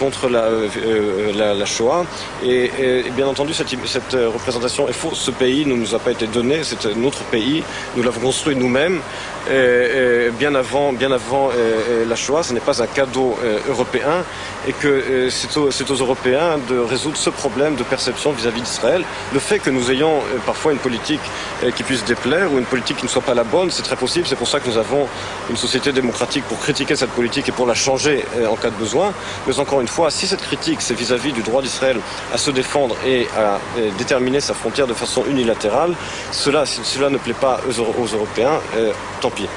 contre la Shoah. Et bien entendu, cette représentation est fausse. Ce pays ne nous a pas été donné, c'est notre pays, nous l'avons construit nous-mêmes. Bien avant la Shoah, ce n'est pas un cadeau européen, et que c'est aux Européens de résoudre ce problème de perception vis-à-vis d'Israël. Le fait que nous ayons parfois une politique qui puisse déplaire ou une politique qui ne soit pas la bonne, c'est très possible. C'est pour ça que nous avons une société démocratique pour critiquer cette politique et pour la changer en cas de besoin. Mais encore une fois, si cette critique c'est vis-à-vis du droit d'Israël à se défendre et à déterminer sa frontière de façon unilatérale, si cela ne plaît pas aux Européens, tant pis.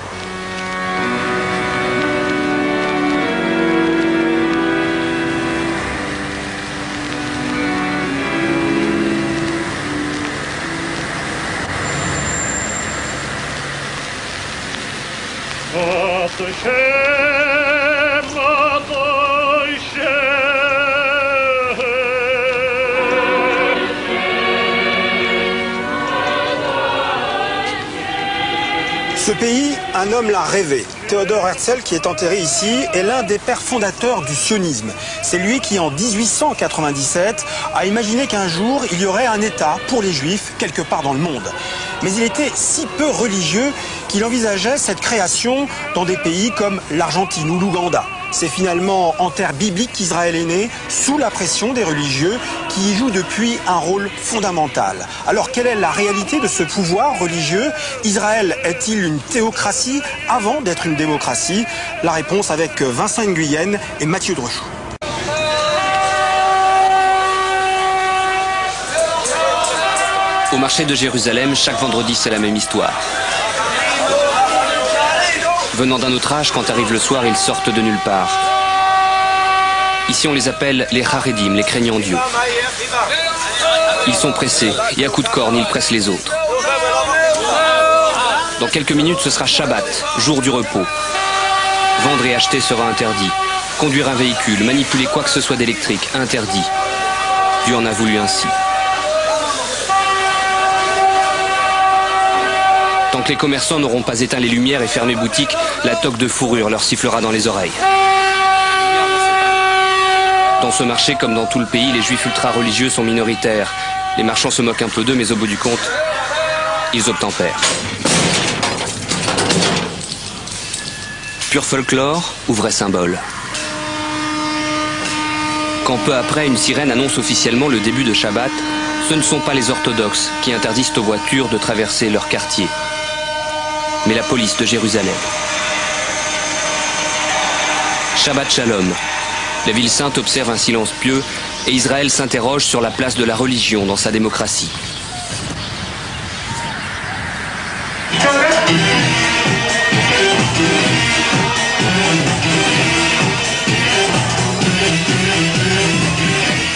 Ce pays, un homme l'a rêvé. Theodor Herzl, qui est enterré ici, est l'un des pères fondateurs du sionisme. C'est lui qui, en 1897, a imaginé qu'un jour, il y aurait un État pour les Juifs quelque part dans le monde. Mais il était si peu religieux qu'il envisageait cette création dans des pays comme l'Argentine ou l'Ouganda. C'est finalement en terre biblique qu'Israël est né, sous la pression des religieux, qui y jouent depuis un rôle fondamental. Alors, quelle est la réalité de ce pouvoir religieux? Israël est-il une théocratie avant d'être une démocratie? La réponse avec Vincent Nguyen et Mathieu Drechou. Au marché de Jérusalem, chaque vendredi, c'est la même histoire. Venant d'un autre âge, quand arrive le soir, ils sortent de nulle part. Ici, on les appelle les Haredim, les craignants Dieu. Ils sont pressés, et à coups de corne, ils pressent les autres. Dans quelques minutes, ce sera Shabbat, jour du repos. Vendre et acheter sera interdit. Conduire un véhicule, manipuler quoi que ce soit d'électrique, interdit. Dieu en a voulu ainsi. Tant que les commerçants n'auront pas éteint les lumières et fermé boutique, la toque de fourrure leur sifflera dans les oreilles. Dans ce marché, comme dans tout le pays, les juifs ultra-religieux sont minoritaires. Les marchands se moquent un peu d'eux, mais au bout du compte, ils obtempèrent. Pur folklore ou vrai symbole? Quand peu après, une sirène annonce officiellement le début de Shabbat, ce ne sont pas les orthodoxes qui interdisent aux voitures de traverser leur quartier, mais la police de Jérusalem. Shabbat Shalom. La ville sainte observe un silence pieux et Israël s'interroge sur la place de la religion dans sa démocratie.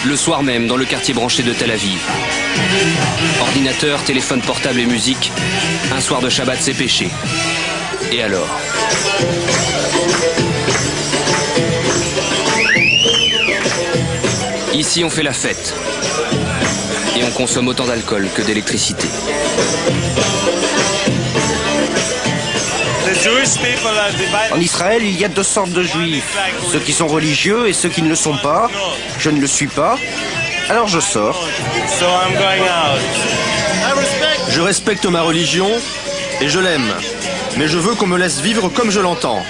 Le soir même, dans le quartier branché de Tel Aviv. Ordinateur, téléphone portable et musique, un soir de Shabbat c'est péché. Et alors? Ici on fait la fête. Et on consomme autant d'alcool que d'électricité. En Israël, il y a deux sortes de juifs. Ceux qui sont religieux et ceux qui ne le sont pas. Je ne le suis pas, alors je sors. Je respecte ma religion et je l'aime. Mais je veux qu'on me laisse vivre comme je l'entends.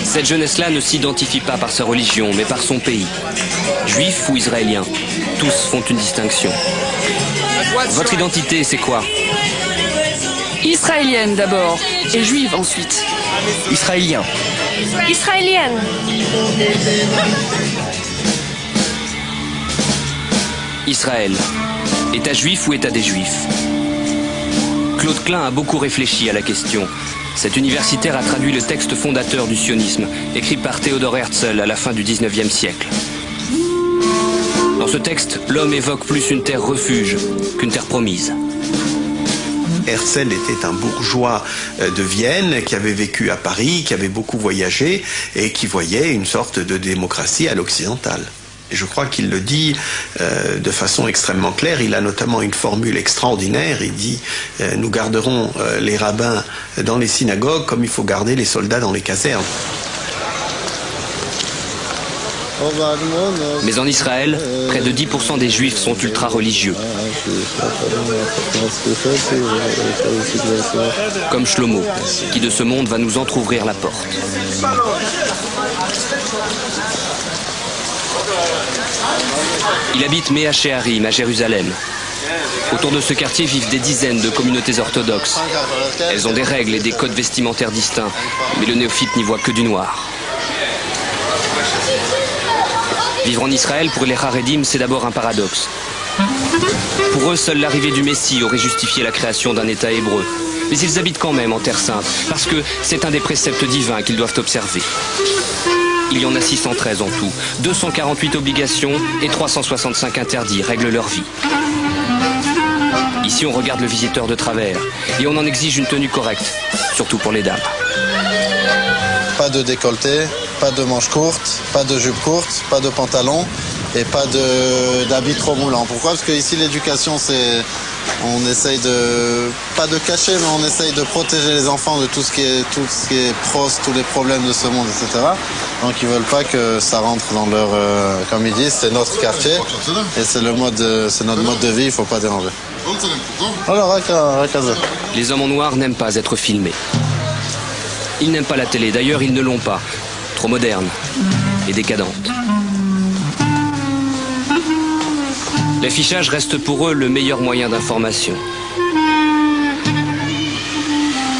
Cette jeunesse-là ne s'identifie pas par sa religion, mais par son pays. Juifs ou israéliens, tous font une distinction. Votre identité, c'est quoi? Israélienne d'abord, et juive ensuite. Israélien. Israélienne. Israël. État juif ou État des Juifs? Claude Klein a beaucoup réfléchi à la question. Cet universitaire a traduit le texte fondateur du sionisme, écrit par Theodor Herzl à la fin du XIXe siècle. Dans ce texte, l'homme évoque plus une terre refuge qu'une terre promise. Herzl était un bourgeois de Vienne qui avait vécu à Paris, qui avait beaucoup voyagé et qui voyait une sorte de démocratie à l'occidentale. Et je crois qu'il le dit de façon extrêmement claire. Il a notamment une formule extraordinaire. Il dit nous garderons les rabbins dans les synagogues comme il faut garder les soldats dans les casernes. Mais en Israël, près de 10% des juifs sont ultra-religieux. Comme Shlomo, qui de ce monde va nous entrouvrir la porte. Il habite Mea Shearim à Jérusalem. Autour de ce quartier vivent des dizaines de communautés orthodoxes. Elles ont des règles et des codes vestimentaires distincts, mais le néophyte n'y voit que du noir. Vivre en Israël, pour les Haredim, c'est d'abord un paradoxe. Pour eux, seule l'arrivée du Messie aurait justifié la création d'un État hébreu. Mais ils habitent quand même en Terre Sainte, parce que c'est un des préceptes divins qu'ils doivent observer. Il y en a 613 en tout, 248 obligations et 365 interdits règlent leur vie. Ici, on regarde le visiteur de travers, et on en exige une tenue correcte, surtout pour les dames. Pas de décolleté, pas de manches courtes, pas de jupes courtes, pas de pantalon et pas d'habits trop moulants. Pourquoi? Parce que ici l'éducation c'est... On essaye de... pas de cacher, mais on essaye de protéger les enfants de tout ce qui est pros, tous les problèmes de ce monde, etc. Donc ils veulent pas que ça rentre dans leur... comme ils disent, c'est notre quartier et c'est notre mode de vie, il faut pas déranger. Alors, les hommes en noir n'aiment pas être filmés. Ils n'aiment pas la télé, d'ailleurs ils ne l'ont pas. Trop moderne et décadente. L'affichage reste pour eux le meilleur moyen d'information.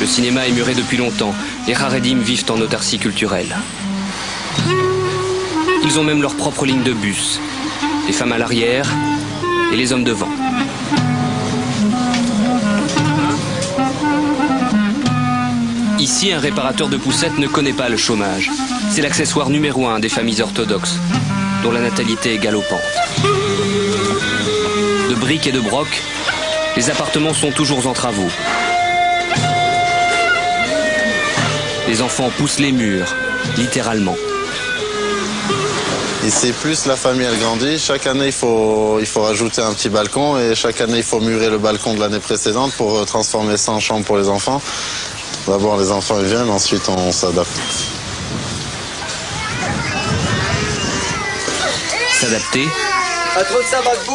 Le cinéma est muré depuis longtemps. Les Haredim vivent en autarcie culturelle. Ils ont même leur propre ligne de bus. Les femmes à l'arrière et les hommes devant. Ici, un réparateur de poussettes ne connaît pas le chômage. C'est l'accessoire numéro 1 des familles orthodoxes, dont la natalité est galopante. De briques et de broc, les appartements sont toujours en travaux. Les enfants poussent les murs, littéralement. Ici, plus la famille elle grandit, chaque année il faut rajouter un petit balcon et chaque année il faut murer le balcon de l'année précédente pour transformer ça en chambre pour les enfants. D'abord les enfants ils viennent, ensuite on s'adapte. S'adapter,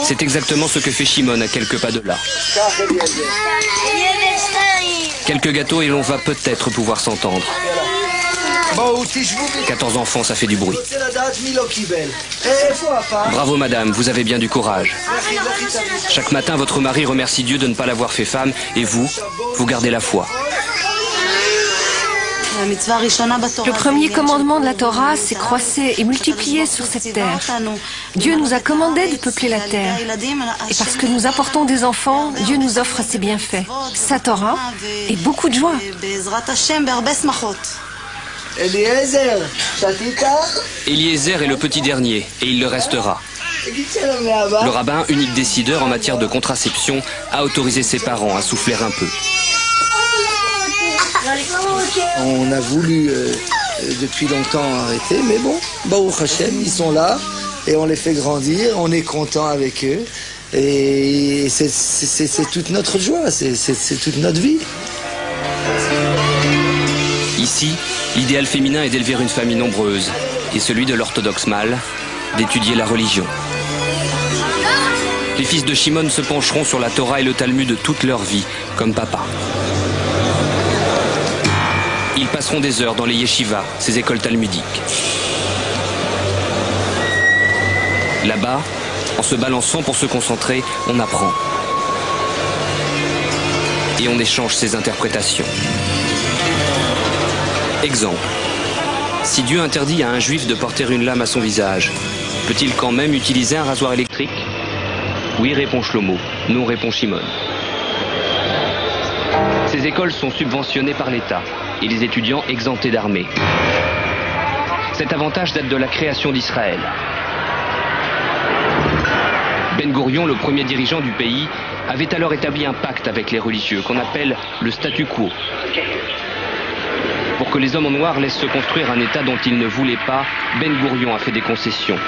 c'est exactement ce que fait Shimon à quelques pas de là. Quelques gâteaux et l'on va peut-être pouvoir s'entendre. 14 enfants, ça fait du bruit. Bravo madame, vous avez bien du courage. Chaque matin, votre mari remercie Dieu de ne pas l'avoir fait femme et vous gardez la foi. Le premier commandement de la Torah, c'est croisser et multiplier sur cette terre. Dieu nous a commandé de peupler la terre. Et parce que nous apportons des enfants, Dieu nous offre ses bienfaits, sa Torah et beaucoup de joie. Eliezer est le petit dernier et il le restera. Le rabbin, unique décideur en matière de contraception, a autorisé ses parents à souffler un peu. On a voulu depuis longtemps arrêter, mais bon, Baruch Hashem, ils sont là et on les fait grandir, on est content avec eux et c'est toute notre joie, c'est toute notre vie. Ici, l'idéal féminin est d'élever une famille nombreuse et celui de l'orthodoxe mâle, d'étudier la religion. Les fils de Shimon se pencheront sur la Torah et le Talmud toute leur vie, comme papa. Ils passeront des heures dans les yeshivas, ces écoles talmudiques. Là-bas, en se balançant pour se concentrer, on apprend. Et on échange ses interprétations. Exemple. Si Dieu interdit à un juif de porter une lame à son visage, peut-il quand même utiliser un rasoir électrique? Oui, répond Shlomo. Non, répond Shimon. Ces écoles sont subventionnées par l'État et les étudiants exemptés d'armée. Cet avantage date de la création d'Israël. Ben Gourion, le premier dirigeant du pays, avait alors établi un pacte avec les religieux qu'on appelle le statu quo. Pour que les hommes en noir laissent se construire un État dont ils ne voulaient pas, Ben Gourion a fait des concessions.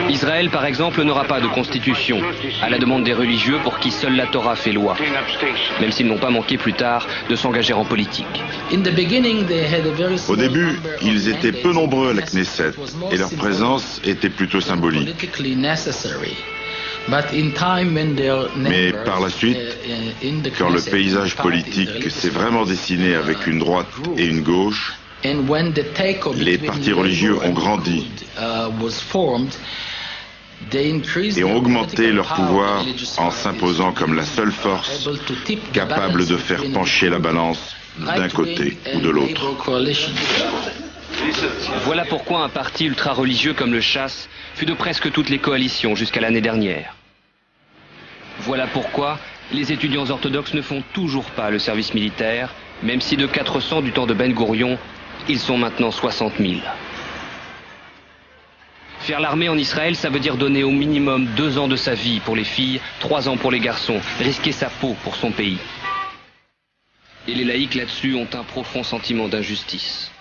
Israël, par exemple, n'aura pas de constitution, à la demande des religieux pour qui seule la Torah fait loi, même s'ils n'ont pas manqué plus tard de s'engager en politique. Au début, ils étaient peu nombreux à la Knesset, et leur présence était plutôt symbolique. Mais par la suite, quand le paysage politique s'est vraiment dessiné avec une droite et une gauche, les partis religieux ont grandi et ont augmenté leur pouvoir en s'imposant comme la seule force capable de faire pencher la balance d'un côté ou de l'autre. Voilà pourquoi un parti ultra-religieux comme le Chasse fut de presque toutes les coalitions jusqu'à l'année dernière. Voilà pourquoi les étudiants orthodoxes ne font toujours pas le service militaire, même si de 400 du temps de Ben Gourion, ils sont maintenant 60 000. Faire l'armée en Israël, ça veut dire donner au minimum 2 ans de sa vie pour les filles, 3 ans pour les garçons, risquer sa peau pour son pays. Et les laïcs là-dessus ont un profond sentiment d'injustice.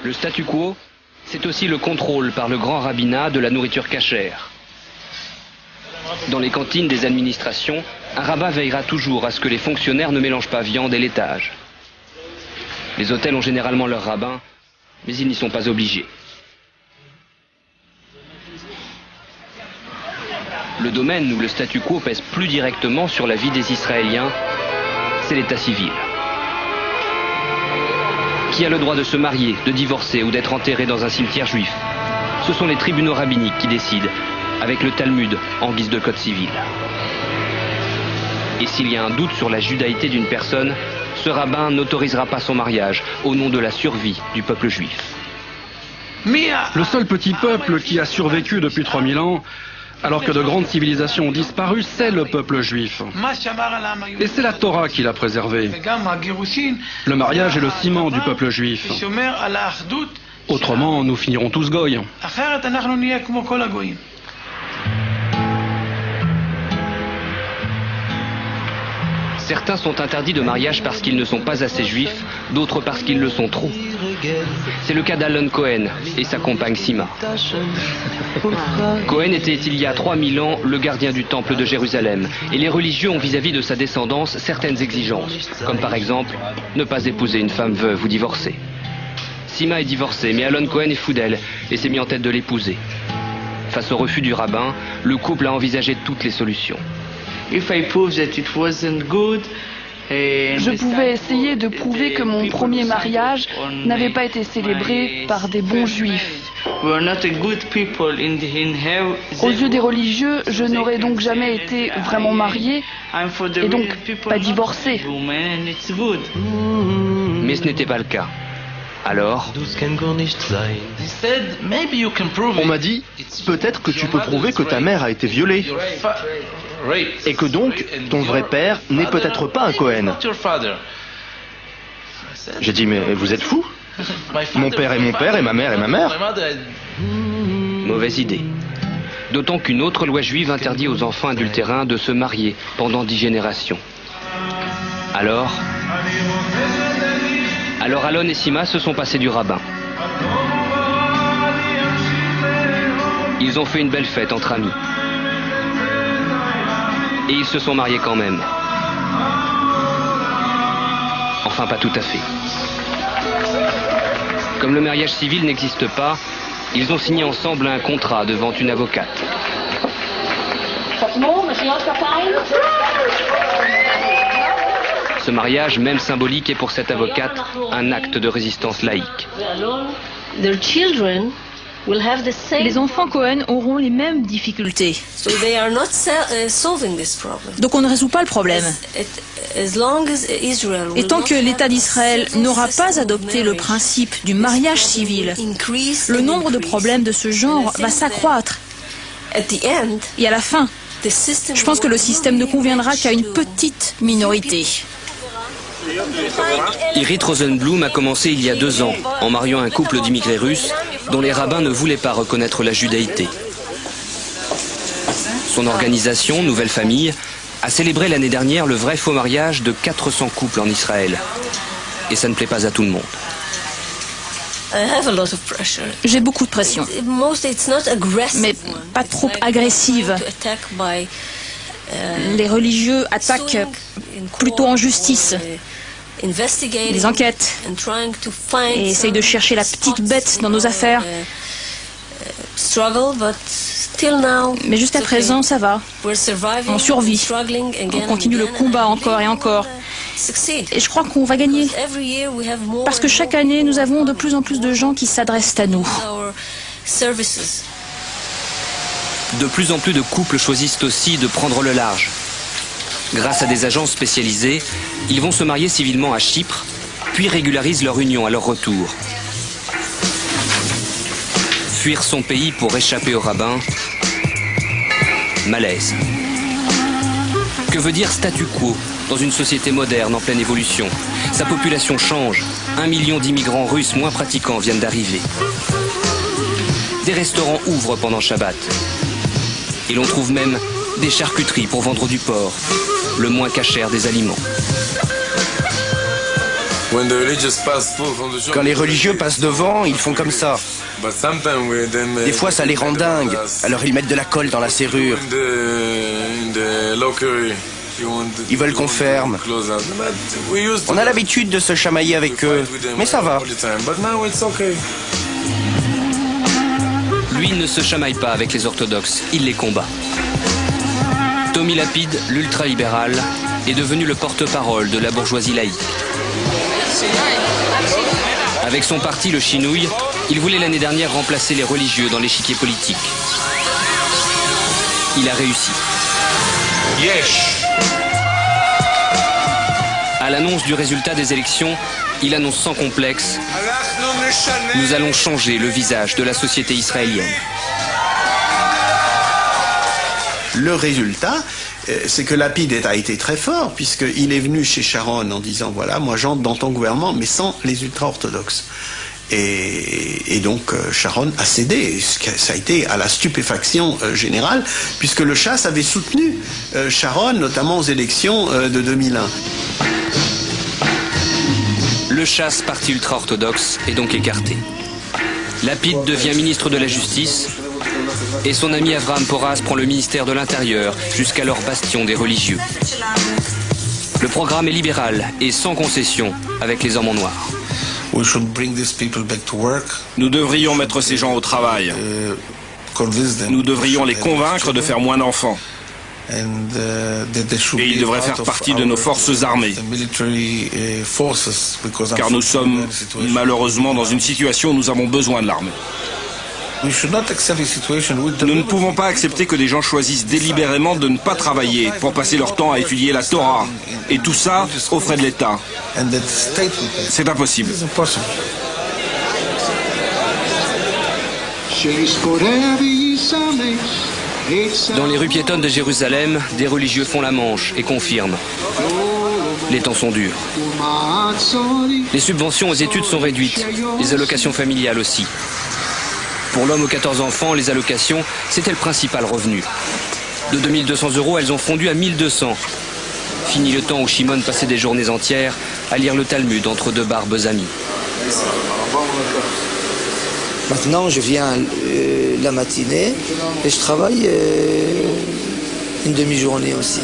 Le statu quo, c'est aussi le contrôle par le grand rabbinat de la nourriture cachère. Dans les cantines des administrations, un rabbin veillera toujours à ce que les fonctionnaires ne mélangent pas viande et laitage. Les hôtels ont généralement leur rabbin, mais ils n'y sont pas obligés. Le domaine où le statu quo pèse plus directement sur la vie des Israéliens, c'est l'état civil. Qui a le droit de se marier, de divorcer ou d'être enterré dans un cimetière juif? Ce sont les tribunaux rabbiniques qui décident, avec le Talmud en guise de code civil. Et s'il y a un doute sur la judaïté d'une personne, ce rabbin n'autorisera pas son mariage au nom de la survie du peuple juif. Le seul petit peuple qui a survécu depuis 3000 ans, alors que de grandes civilisations ont disparu, c'est le peuple juif. Et c'est la Torah qui l'a préservé. Le mariage est le ciment du peuple juif. Autrement, nous finirons tous goy. Certains sont interdits de mariage parce qu'ils ne sont pas assez juifs, d'autres parce qu'ils le sont trop. C'est le cas d'Alon Cohen et sa compagne Sima. Cohen était il y a 3000 ans le gardien du temple de Jérusalem et les religieux ont vis-à-vis de sa descendance certaines exigences, comme par exemple ne pas épouser une femme veuve ou divorcée. Sima est divorcée, mais Alon Cohen est fou d'elle et s'est mis en tête de l'épouser. Face au refus du rabbin, le couple a envisagé toutes les solutions. Je pouvais essayer de prouver que mon premier mariage n'avait pas été célébré par des bons juifs. Aux yeux des religieux, je n'aurais donc jamais été vraiment mariée et donc pas divorcée. Mais ce n'était pas le cas. Alors, on m'a dit, peut-être que tu peux prouver que ta mère a été violée. Et que donc, ton vrai père n'est peut-être pas un Cohen. J'ai dit, mais vous êtes fou? Mon père est mon père et ma mère est ma mère. Mauvaise idée. D'autant qu'une autre loi juive interdit aux enfants adultérins de se marier pendant 10 générations. Alors Alon et Sima se sont passés du rabbin. Ils ont fait une belle fête entre amis. Et ils se sont mariés quand même. Enfin, pas tout à fait. Comme le mariage civil n'existe pas, ils ont signé ensemble un contrat devant une avocate. Ce mariage, même symbolique, est pour cette avocate un acte de résistance laïque. Les enfants Cohen auront les mêmes difficultés. Donc on ne résout pas le problème. Et tant que l'État d'Israël n'aura pas adopté le principe du mariage civil, le nombre de problèmes de ce genre va s'accroître. Et à la fin, je pense que le système ne conviendra qu'à une petite minorité. Irit Rosenblum a commencé il y a 2 ans en mariant un couple d'immigrés russes dont les rabbins ne voulaient pas reconnaître la judaïté. Son organisation, Nouvelle Famille, a célébré l'année dernière le vrai faux mariage de 400 couples en Israël. Et ça ne plaît pas à tout le monde. J'ai beaucoup de pression, mais pas trop agressive. Les religieux attaquent plutôt en justice. Ils enquêtent et essayent de chercher la petite bête dans nos affaires. Mais jusqu'à présent, ça va. On survit. On continue le combat encore et encore. Et je crois qu'on va gagner. Parce que chaque année, nous avons de plus en plus de gens qui s'adressent à nous. De plus en plus de couples choisissent aussi de prendre le large. Grâce à des agences spécialisées, ils vont se marier civilement à Chypre, puis régularisent leur union à leur retour. Fuir son pays pour échapper au rabbin, malaise. Que veut dire statu quo dans une société moderne en pleine évolution? Sa population change. 1 million d'immigrants russes moins pratiquants viennent d'arriver. Des restaurants ouvrent pendant Shabbat. Et l'on trouve même des charcuteries pour vendre du porc, le moins cachère des aliments. Quand les religieux passent devant, ils font comme ça. Des fois, ça les rend dingues. Alors ils mettent de la colle dans la serrure. Ils veulent qu'on ferme. On a l'habitude de se chamailler avec eux, mais ça va. Lui ne se chamaille pas avec les orthodoxes, il les combat. Nomi Lapid, l'ultralibéral, est devenu le porte-parole de la bourgeoisie laïque. Avec son parti, le Chinouille, il voulait l'année dernière remplacer les religieux dans l'échiquier politique. Il a réussi. À l'annonce du résultat des élections, il annonce sans complexe « Nous allons changer le visage de la société israélienne ». Le résultat, c'est que Lapid a été très fort, puisqu'il est venu chez Sharon en disant « Voilà, moi j'entre dans ton gouvernement, mais sans les ultra-orthodoxes ». Et donc Sharon a cédé. Ça a été à la stupéfaction générale, puisque le Chasse avait soutenu Sharon, notamment aux élections de 2001. Le Chasse, parti ultra-orthodoxe, est donc écarté. Lapid devient ministre de la Justice et son ami Avraham Porras prend le ministère de l'Intérieur, jusqu'alors bastion des religieux. Le programme est libéral et sans concession avec les hommes en noir. Nous devrions mettre ces gens au travail. Nous devrions les convaincre de faire moins d'enfants. Et ils devraient faire partie de nos forces armées. Car nous sommes malheureusement dans une situation où nous avons besoin de l'armée. Nous ne pouvons pas accepter que des gens choisissent délibérément de ne pas travailler pour passer leur temps à étudier la Torah. Et tout ça aux frais de l'État. C'est impossible. Dans les rues piétonnes de Jérusalem, des religieux font la manche et confirment. Les temps sont durs. Les subventions aux études sont réduites, les allocations familiales aussi. Pour l'homme aux 14 enfants, les allocations, c'était le principal revenu. De 2200 €, elles ont fondu à 1200. Fini le temps où Shimon passait des journées entières à lire le Talmud entre deux barbes amies. Maintenant, je viens la matinée et je travaille une demi-journée aussi.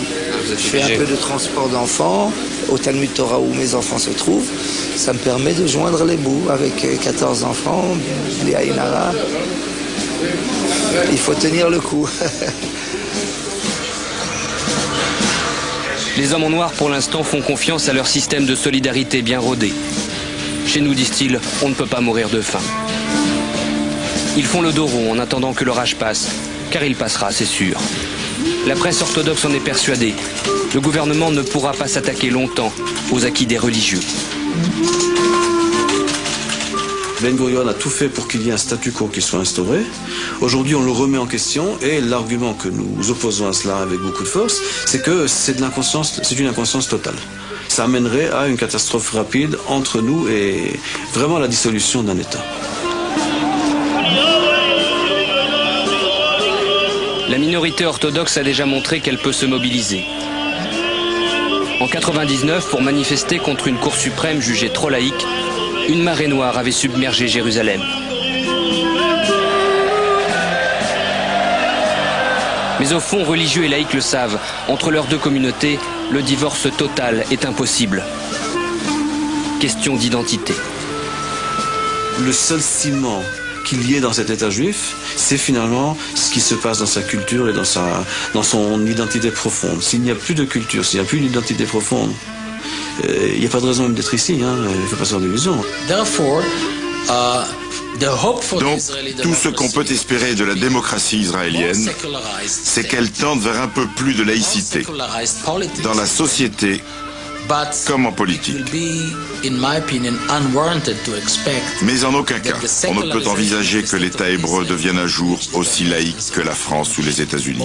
Je fais un peu de transport d'enfants au Talmud Torah où mes enfants se trouvent. Ça me permet de joindre les bouts avec 14 enfants, les Aïnara. Il faut tenir le coup. Les hommes en noir, pour l'instant, font confiance à leur système de solidarité bien rodé. Chez nous, disent-ils, on ne peut pas mourir de faim. Ils font le dos rond en attendant que l'orage passe, car il passera, c'est sûr. La presse orthodoxe en est persuadée. Le gouvernement ne pourra pas s'attaquer longtemps aux acquis des religieux. Ben Gurion a tout fait pour qu'il y ait un statu quo qui soit instauré. Aujourd'hui, on le remet en question et l'argument que nous opposons à cela avec beaucoup de force, c'est que c'est de l'inconscience, c'est une inconscience totale. Ça amènerait à une catastrophe rapide entre nous et vraiment la dissolution d'un État. La minorité orthodoxe a déjà montré qu'elle peut se mobiliser. En 99, pour manifester contre une Cour suprême jugée trop laïque, une marée noire avait submergé Jérusalem. Mais au fond, religieux et laïcs le savent. Entre leurs deux communautés, le divorce total est impossible. Question d'identité. Le seul ciment qu'il y ait dans cet État juif, c'est finalement ce qui se passe dans sa culture et dans son identité profonde. S'il n'y a plus de culture, s'il n'y a plus d'identité profonde, il n'y a pas de raison même d'être ici, hein. Il ne faut pas se faire d'illusions. Donc, tout ce qu'on peut espérer de la démocratie israélienne, c'est qu'elle tende vers un peu plus de laïcité, dans la société comme en politique. Mais en aucun cas, on ne peut envisager que l'État hébreu devienne un jour aussi laïque que la France ou les États-Unis.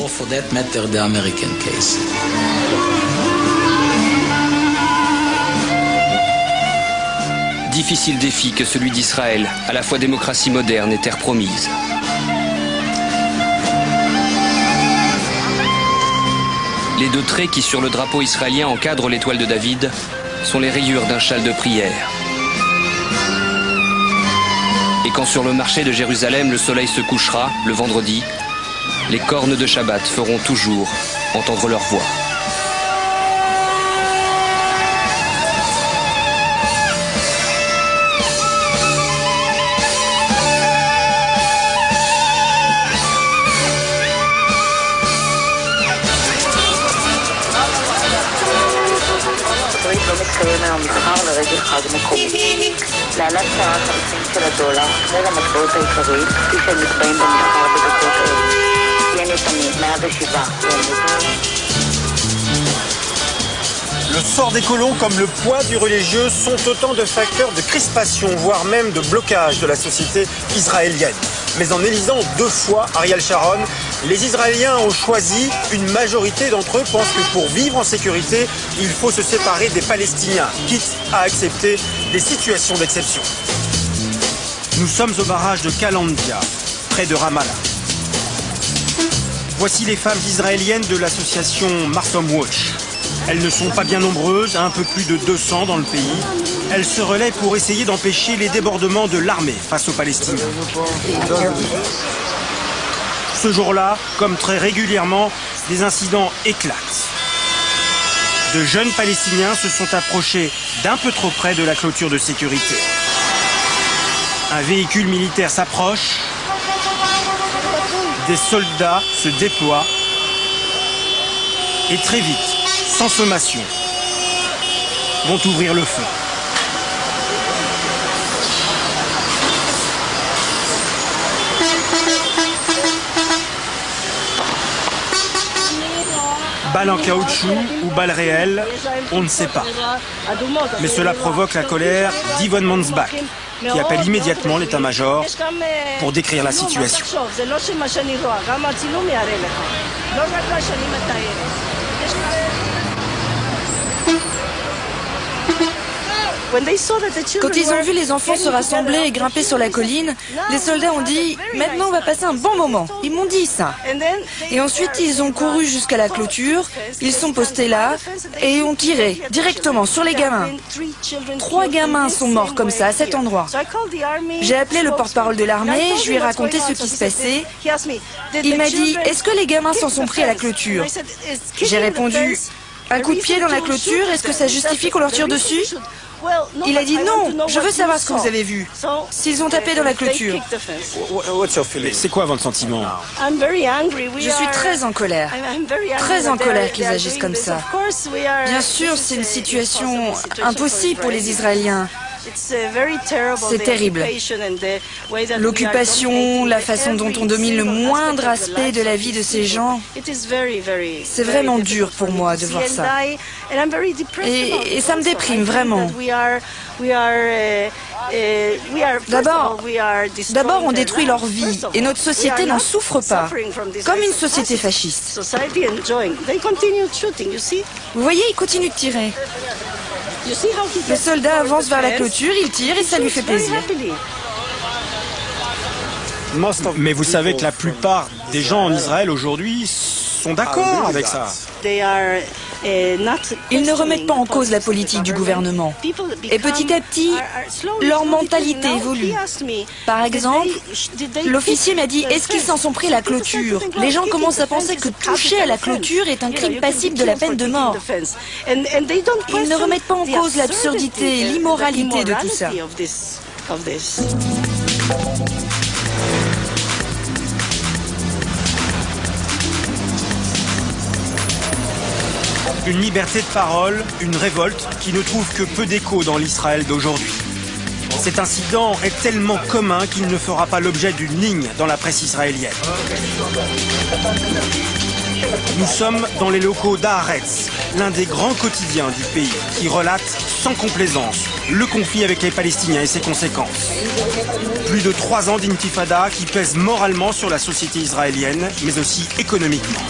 Difficile défi que celui d'Israël, à la fois démocratie moderne et terre promise. Les deux traits qui sur le drapeau israélien encadrent l'étoile de David sont les rayures d'un châle de prière. Et quand sur le marché de Jérusalem le soleil se couchera, le vendredi, les cornes de Shabbat feront toujours entendre leur voix. Le sort des colons comme le poids du religieux sont autant de facteurs de crispation, voire même de blocage de la société israélienne. Mais en élisant 2 fois Ariel Sharon, les Israéliens ont choisi, une majorité d'entre eux pensent que pour vivre en sécurité, il faut se séparer des Palestiniens, quitte à accepter des situations d'exception. Nous sommes au barrage de Kalandia, près de Ramallah. Voici les femmes israéliennes de l'association Martom Watch. Elles ne sont pas bien nombreuses, un peu plus de 200 dans le pays. Elles se relaient pour essayer d'empêcher les débordements de l'armée face aux Palestiniens. Ce jour-là, comme très régulièrement, des incidents éclatent. De jeunes Palestiniens se sont approchés d'un peu trop près de la clôture de sécurité. Un véhicule militaire s'approche. Des soldats se déploient. Et très vite, sans sommation, vont ouvrir le feu. Balles en caoutchouc ou balles réelles, on ne sait pas. Mais cela provoque la colère d'Yvonne Mansbach, qui appelle immédiatement l'état-major pour décrire la situation. Quand ils ont vu les enfants se rassembler et grimper sur la colline, les soldats ont dit « Maintenant, on va passer un bon moment ». Ils m'ont dit ça. Et ensuite, ils ont couru jusqu'à la clôture, ils sont postés là et ont tiré directement sur les gamins. 3 gamins sont morts comme ça, à cet endroit. J'ai appelé le porte-parole de l'armée, je lui ai raconté ce qui se passait. Il m'a dit « Est-ce que les gamins s'en sont pris à la clôture ?» J'ai répondu « Un coup de pied dans la clôture, est-ce que ça justifie qu'on leur tire dessus ?» Il a dit non, je veux savoir ce que vous avez vu. S'ils ont tapé dans la clôture. C'est quoi votre sentiment? Je suis très en colère. Très en colère qu'ils agissent comme ça. Bien sûr, c'est une situation impossible pour les Israéliens. C'est terrible. L'occupation, la façon dont on domine le moindre aspect de la vie de ces gens, c'est vraiment dur pour moi de voir ça. Et ça me déprime vraiment. D'abord, on détruit leur vie et notre société n'en souffre pas, comme une société fasciste. Vous voyez, ils continuent de tirer. Le soldat avance vers la clôture, il tire et ça lui fait plaisir. Mais vous savez que la plupart des gens en Israël aujourd'hui sont d'accord avec ça. Ils ne remettent pas en cause la politique du gouvernement. Et petit à petit, leur mentalité évolue. Par exemple, l'officier m'a dit « Est-ce qu'ils s'en sont pris à la clôture ?» Les gens commencent à penser que toucher à la clôture est un crime passible de la peine de mort. Ils ne remettent pas en cause l'absurdité, l'immoralité de tout ça. Une liberté de parole, une révolte qui ne trouve que peu d'écho dans l'Israël d'aujourd'hui. Cet incident est tellement commun qu'il ne fera pas l'objet d'une ligne dans la presse israélienne. Nous sommes dans les locaux d'Haaretz, l'un des grands quotidiens du pays, qui relate sans complaisance le conflit avec les Palestiniens et ses conséquences. Plus de 3 ans d'intifada qui pèsent moralement sur la société israélienne, mais aussi économiquement.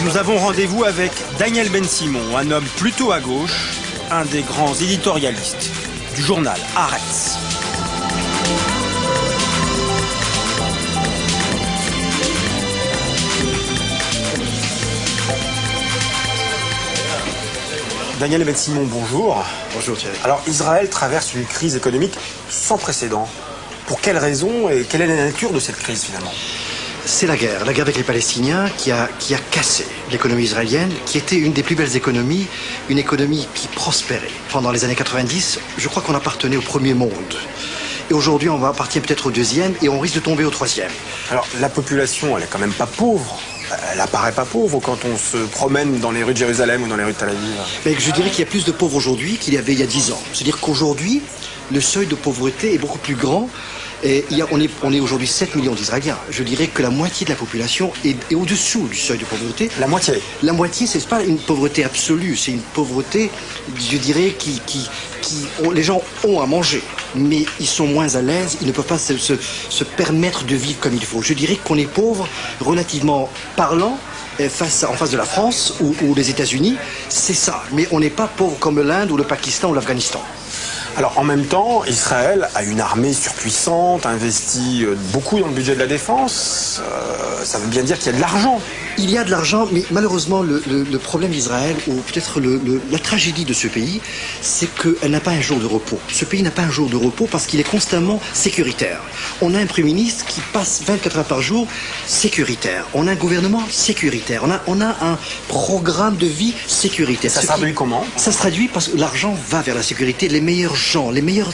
Nous avons rendez-vous avec Daniel Ben-Simon, un homme plutôt à gauche, un des grands éditorialistes du journal Haaretz. Daniel Ben-Simon, bonjour. Bonjour Thierry. Alors Israël traverse une crise économique sans précédent. Pour quelles raisons et quelle est la nature de cette crise finalement? C'est la guerre avec les Palestiniens qui a cassé l'économie israélienne, qui était une des plus belles économies, une économie qui prospérait. Pendant les années 90, je crois qu'on appartenait au premier monde. Et aujourd'hui, on va appartenir peut-être au deuxième et on risque de tomber au troisième. Alors la population, elle est quand même pas pauvre. elle apparaît pas pauvre quand on se promène dans les rues de Jérusalem ou dans les rues de Tel Aviv. Mais je dirais qu'il y a plus de pauvres aujourd'hui qu'il y avait il y a 10 ans. C'est-à-dire qu'aujourd'hui, le seuil de pauvreté est beaucoup plus grand. Et on est aujourd'hui 7 millions d'Israéliens. Je dirais que la moitié de la population est au-dessous du seuil de pauvreté. La moitié? La moitié, c'est pas une pauvreté absolue, c'est une pauvreté, je dirais, les gens ont à manger, mais ils sont moins à l'aise, ils ne peuvent pas se permettre de vivre comme il faut. Je dirais qu'on est pauvre, relativement parlant, en face de la France ou des États-Unis, c'est ça. Mais on n'est pas pauvre comme l'Inde ou le Pakistan ou l'Afghanistan. Alors en même temps, Israël a une armée surpuissante, investit beaucoup dans le budget de la défense. Ça veut bien dire qu'il y a de l'argent. Il y a de l'argent, mais malheureusement, le problème d'Israël, ou peut-être la tragédie de ce pays, c'est qu'elle n'a pas un jour de repos. Ce pays n'a pas un jour de repos parce qu'il est constamment sécuritaire. On a un Premier ministre qui passe 24 heures par jour sécuritaire. On a un gouvernement sécuritaire. On a un programme de vie sécuritaire. Ça se traduit comment? Ça se traduit parce que l'argent va vers la sécurité. Les meilleurs gens, les meilleurs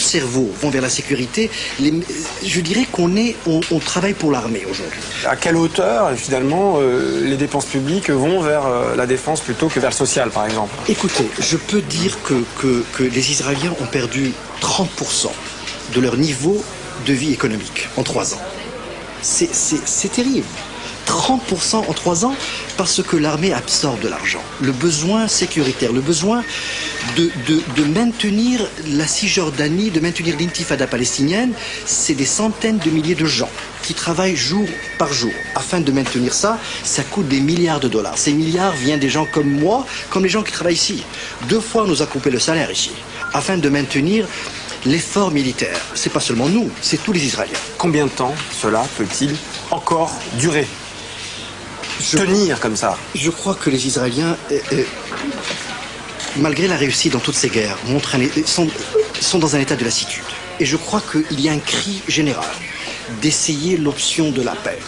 cerveaux vont vers la sécurité. Je dirais on travaille pour l'armée aujourd'hui. À quelle hauteur, finalement, les dépenses publiques vont vers la défense plutôt que vers le social, par exemple? Écoutez, je peux dire que les Israéliens ont perdu 30% de leur niveau de vie économique en 3 ans. C'est terrible. 30% en 3 ans parce que l'armée absorbe de l'argent. Le besoin sécuritaire, le besoin de maintenir la Cisjordanie, de maintenir l'intifada palestinienne, c'est des centaines de milliers de gens qui travaillent jour par jour. Afin de maintenir ça, ça coûte des milliards de dollars. Ces milliards viennent des gens comme moi, comme les gens qui travaillent ici. 2 fois, on nous a coupé le salaire ici, afin de maintenir l'effort militaire. C'est pas seulement nous, c'est tous les Israéliens. Combien de temps cela peut-il encore durer? Tenir comme ça? Je crois que les Israéliens, malgré la réussite dans toutes ces guerres, sont dans un état de lassitude. Et je crois qu'il y a un cri général d'essayer l'option de la paix.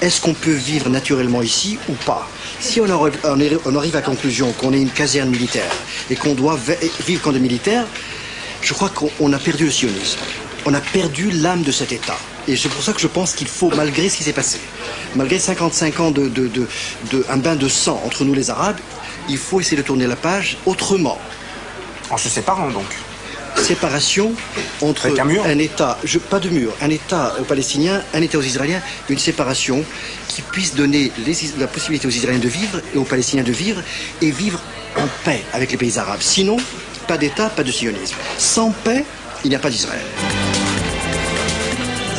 Est-ce qu'on peut vivre naturellement ici ou pas? Si on arrive à la conclusion qu'on est une caserne militaire et qu'on doit vivre comme des militaires, je crois qu'on a perdu le sionisme. On a perdu l'âme de cet État. Et c'est pour ça que je pense qu'il faut, malgré ce qui s'est passé, malgré 55 ans un bain de sang entre nous les Arabes, il faut essayer de tourner la page autrement. En se séparant donc? Séparation entre un État, pas de mur, un État aux Palestiniens, un État aux Israéliens, une séparation qui puisse donner la possibilité aux Israéliens de vivre et aux Palestiniens de vivre et vivre en paix avec les pays arabes. Sinon, pas d'État, pas de sionisme. Sans paix, il n'y a pas d'Israël.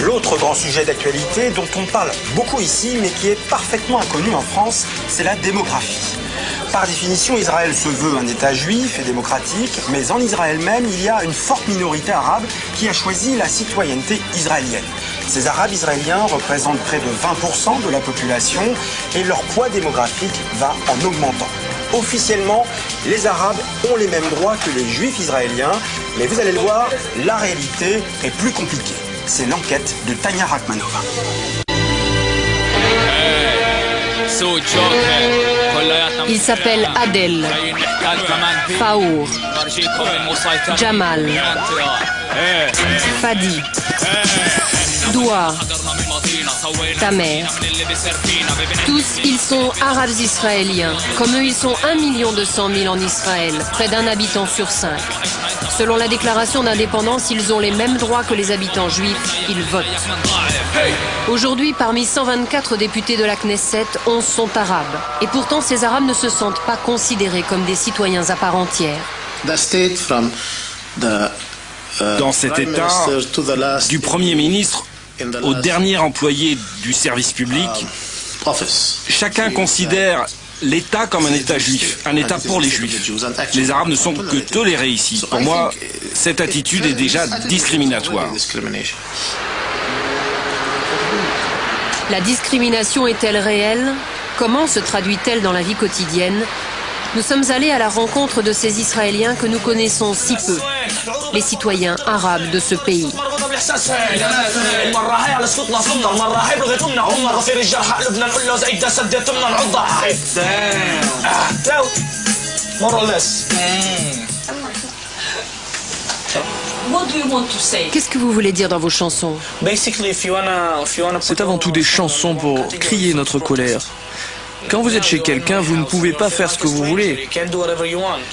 L'autre grand sujet d'actualité dont on parle beaucoup ici, mais qui est parfaitement inconnu en France, c'est la démographie. Par définition, Israël se veut un État juif et démocratique, mais en Israël même, il y a une forte minorité arabe qui a choisi la citoyenneté israélienne. Ces Arabes israéliens représentent près de 20% de la population et leur poids démographique va en augmentant. Officiellement, les Arabes ont les mêmes droits que les Juifs israéliens, mais vous allez le voir, la réalité est plus compliquée. C'est l'enquête de Tania Rachmanova. Il s'appelle Adel, Faour, Jamal, Fadi, Doua, Tamer. Tous, ils sont arabes israéliens. Comme eux, ils sont 1 200 000 en Israël, près d'1 habitant sur 5. Selon la déclaration d'indépendance, ils ont les mêmes droits que les habitants juifs, ils votent. Aujourd'hui, parmi 124 députés de la Knesset, 11 sont arabes. Et pourtant, ces arabes ne se sentent pas considérés comme des citoyens à part entière. Dans cet État, du Premier ministre au dernier employé du service public, chacun considère l'État comme un État juif, un État pour les Juifs. Les Arabes ne sont que tolérés ici. Pour moi, cette attitude est déjà discriminatoire. La discrimination est-elle réelle? Comment se traduit-elle dans la vie quotidienne? Nous sommes allés à la rencontre de ces Israéliens que nous connaissons si peu, les citoyens arabes de ce pays. Qu'est-ce que vous voulez dire dans vos chansons? C'est avant tout des chansons pour crier notre colère. Quand vous êtes chez quelqu'un, vous ne pouvez pas faire ce que vous voulez.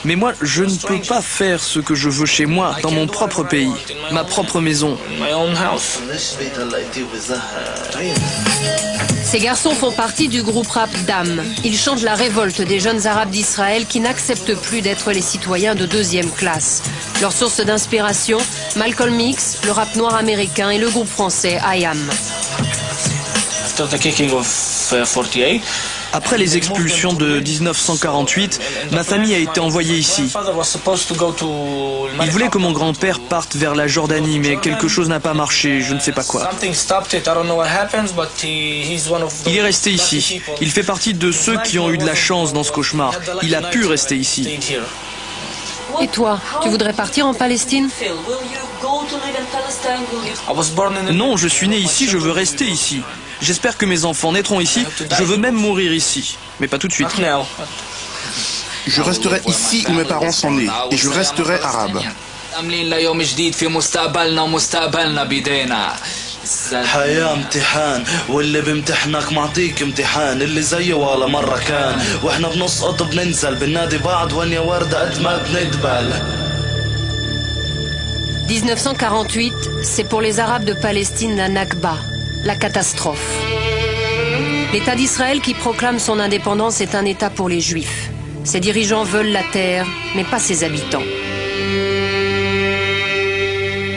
Mais moi, je ne peux pas faire ce que je veux chez moi, dans mon propre pays, ma propre maison. Ces garçons font partie du groupe rap Dam. Ils chantent la révolte des jeunes arabes d'Israël qui n'acceptent plus d'être les citoyens de deuxième classe. Leur source d'inspiration, Malcolm X, le rap noir américain et le groupe français IAM. Après les expulsions de 1948, ma famille a été envoyée ici. Ils voulaient que mon grand-père parte vers la Jordanie, mais quelque chose n'a pas marché, je ne sais pas quoi. Il est resté ici. Il fait partie de ceux qui ont eu de la chance dans ce cauchemar. Il a pu rester ici. Et toi, tu voudrais partir en Palestine? Non, je suis né ici, je veux rester ici. J'espère que mes enfants naîtront ici. Je veux même mourir ici. Mais pas tout de suite. Je resterai ici où mes parents sont nés. Et je resterai arabe. حياة امتحان واللي بامتحنك معطيك امتحان اللي زيه ولا مرة كان واحنا بنسقط بننزل بننادي بعض وين يا وردة قد ما بندبل. 1948, c'est pour les Arabes de Palestine la Nakba, la catastrophe. L'État d'Israël qui proclame son indépendance est un État pour les Juifs. Ses dirigeants veulent la terre, mais pas ses habitants.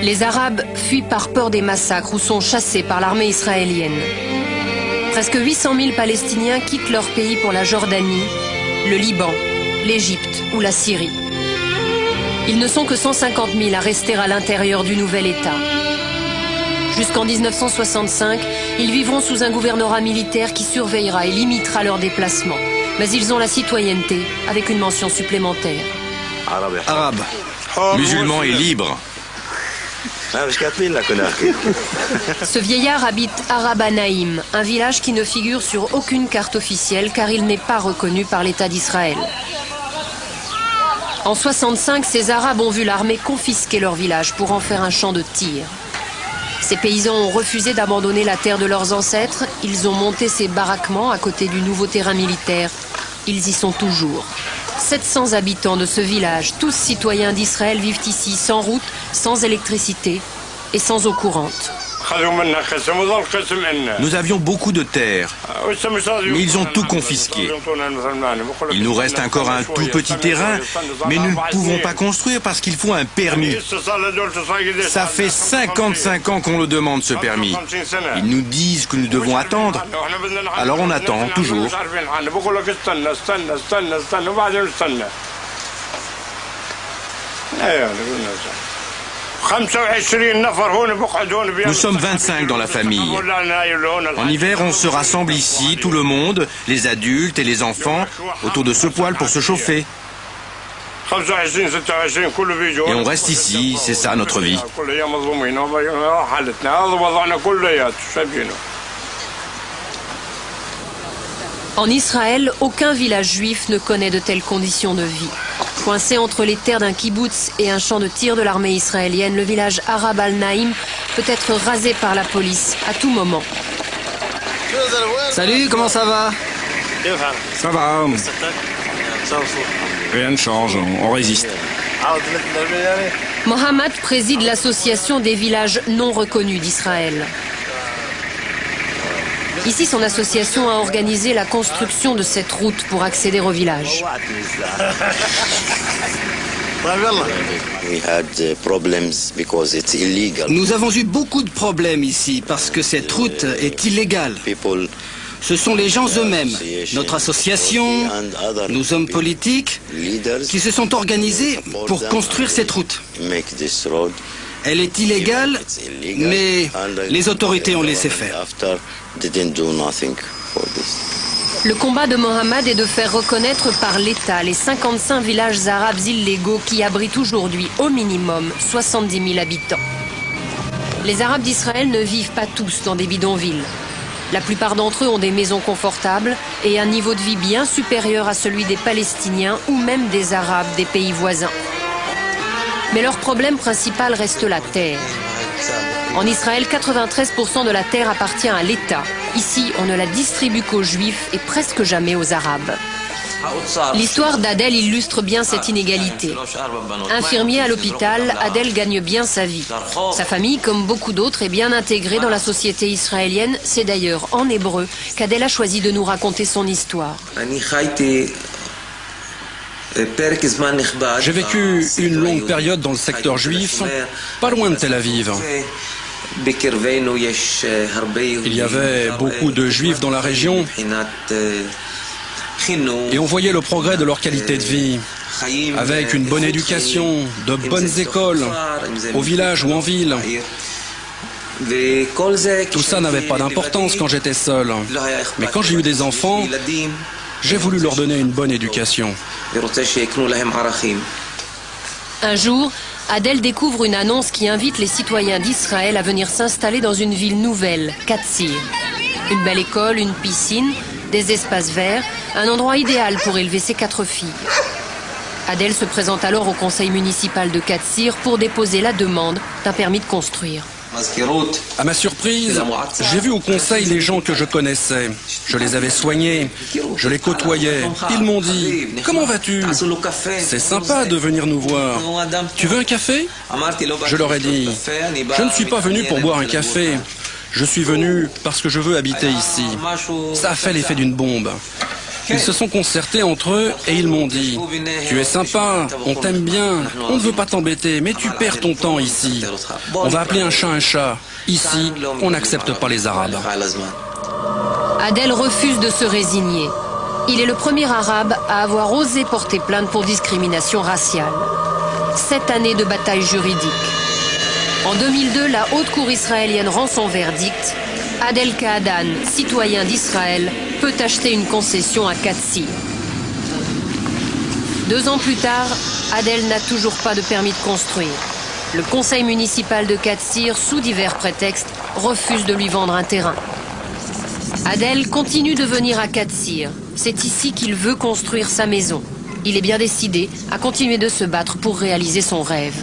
Les Arabes fuient par peur des massacres ou sont chassés par l'armée israélienne. Presque 800 000 Palestiniens quittent leur pays pour la Jordanie, le Liban, l'Égypte ou la Syrie. Ils ne sont que 150 000 à rester à l'intérieur du nouvel État. Jusqu'en 1965, ils vivront sous un gouvernorat militaire qui surveillera et limitera leurs déplacements. Mais ils ont la citoyenneté avec une mention supplémentaire. Arabe, musulman et libre. Ce vieillard habite Araba Naïm, un village qui ne figure sur aucune carte officielle car il n'est pas reconnu par l'État d'Israël. En 1965, ces Arabes ont vu l'armée confisquer leur village pour en faire un champ de tir. Ces paysans ont refusé d'abandonner la terre de leurs ancêtres. Ils ont monté ces baraquements à côté du nouveau terrain militaire. Ils y sont toujours. 700 habitants de ce village, tous citoyens d'Israël, vivent ici sans route, sans électricité et sans eau courante. Nous avions beaucoup de terres, mais ils ont tout confisqué. Il nous reste encore un tout petit terrain, mais nous ne pouvons pas construire parce qu'il faut un permis. Ça fait 55 ans qu'on le demande, ce permis. Ils nous disent que nous devons attendre. Alors on attend, toujours. Nous sommes 25 dans la famille. En hiver, on se rassemble ici, tout le monde, les adultes et les enfants, autour de ce poêle pour se chauffer. Et on reste ici, c'est ça notre vie. En Israël, aucun village juif ne connaît de telles conditions de vie. Coincé entre les terres d'un kibboutz et un champ de tir de l'armée israélienne, le village Arab al-Naïm peut être rasé par la police à tout moment. Salut, comment ça va? Ça va. Rien ne change, on résiste. Mohamed préside l'association des villages non reconnus d'Israël. Ici, son association a organisé la construction de cette route pour accéder au village. Nous avons eu beaucoup de problèmes ici parce que cette route est illégale. Ce sont les gens eux-mêmes, notre association, nos hommes politiques, qui se sont organisés pour construire cette route. Elle est illégale, mais les autorités ont laissé faire. Le combat de Mohamed est de faire reconnaître par l'État les 55 villages arabes illégaux qui abritent aujourd'hui au minimum 70 000 habitants. Les Arabes d'Israël ne vivent pas tous dans des bidonvilles. La plupart d'entre eux ont des maisons confortables et un niveau de vie bien supérieur à celui des Palestiniens ou même des Arabes des pays voisins. Mais leur problème principal reste la terre. En Israël, 93% de la terre appartient à l'État. Ici, on ne la distribue qu'aux Juifs et presque jamais aux Arabes. L'histoire d'Adel illustre bien cette inégalité. Infirmier à l'hôpital, Adel gagne bien sa vie. Sa famille, comme beaucoup d'autres, est bien intégrée dans la société israélienne. C'est d'ailleurs en hébreu qu'Adel a choisi de nous raconter son histoire. J'ai vécu une longue période dans le secteur juif, pas loin de Tel Aviv. Il y avait beaucoup de juifs dans la région et on voyait le progrès de leur qualité de vie, avec une bonne éducation, de bonnes écoles, au village ou en ville. Tout ça n'avait pas d'importance quand j'étais seul. Mais quand j'ai eu des enfants, j'ai voulu leur donner une bonne éducation. Un jour, Adel découvre une annonce qui invite les citoyens d'Israël à venir s'installer dans une ville nouvelle, Katsir. Une belle école, une piscine, des espaces verts, un endroit idéal pour élever ses 4 filles. Adel se présente alors au conseil municipal de Katsir pour déposer la demande d'un permis de construire. À ma surprise, j'ai vu au conseil les gens que je connaissais. Je les avais soignés, je les côtoyais. Ils m'ont dit « Comment vas-tu ? C'est sympa de venir nous voir. Tu veux un café ?» Je leur ai dit « Je ne suis pas venu pour boire un café. Je suis venu parce que je veux habiter ici. » Ça a fait l'effet d'une bombe. Ils se sont concertés entre eux et ils m'ont dit « Tu es sympa, on t'aime bien, on ne veut pas t'embêter, mais tu perds ton temps ici. On va appeler un chat un chat. Ici, on n'accepte pas les Arabes. » Adel refuse de se résigner. Il est le premier Arabe à avoir osé porter plainte pour discrimination raciale. 7 années de bataille juridique. En 2002, la Haute Cour israélienne rend son verdict. Adel Kaadan, citoyen d'Israël, peut acheter une concession à Katsir. 2 ans plus tard, Adel n'a toujours pas de permis de construire. Le conseil municipal de Katsir, sous divers prétextes, refuse de lui vendre un terrain. Adel continue de venir à Katsir. C'est ici qu'il veut construire sa maison. Il est bien décidé à continuer de se battre pour réaliser son rêve.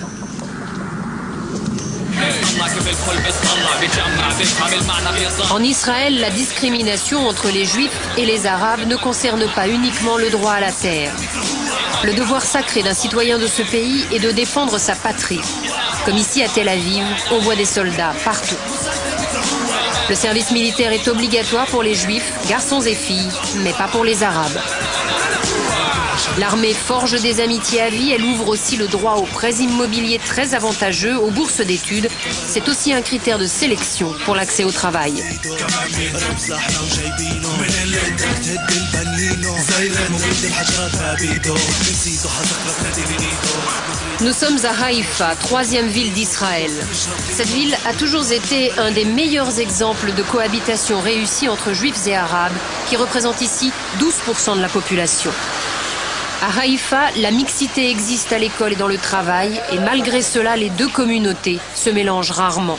En Israël, la discrimination entre les Juifs et les Arabes ne concerne pas uniquement le droit à la terre. Le devoir sacré d'un citoyen de ce pays est de défendre sa patrie. Comme ici à Tel Aviv, on voit des soldats partout. Le service militaire est obligatoire pour les Juifs, garçons et filles, mais pas pour les Arabes. L'armée forge des amitiés à vie, elle ouvre aussi le droit aux prêts immobiliers très avantageux, aux bourses d'études. C'est aussi un critère de sélection pour l'accès au travail. Nous sommes à Haïfa, 3e ville d'Israël. Cette ville a toujours été un des meilleurs exemples de cohabitation réussie entre Juifs et Arabes, qui représente ici 12% de la population. À Haïfa, la mixité existe à l'école et dans le travail, et malgré cela, les 2 communautés se mélangent rarement.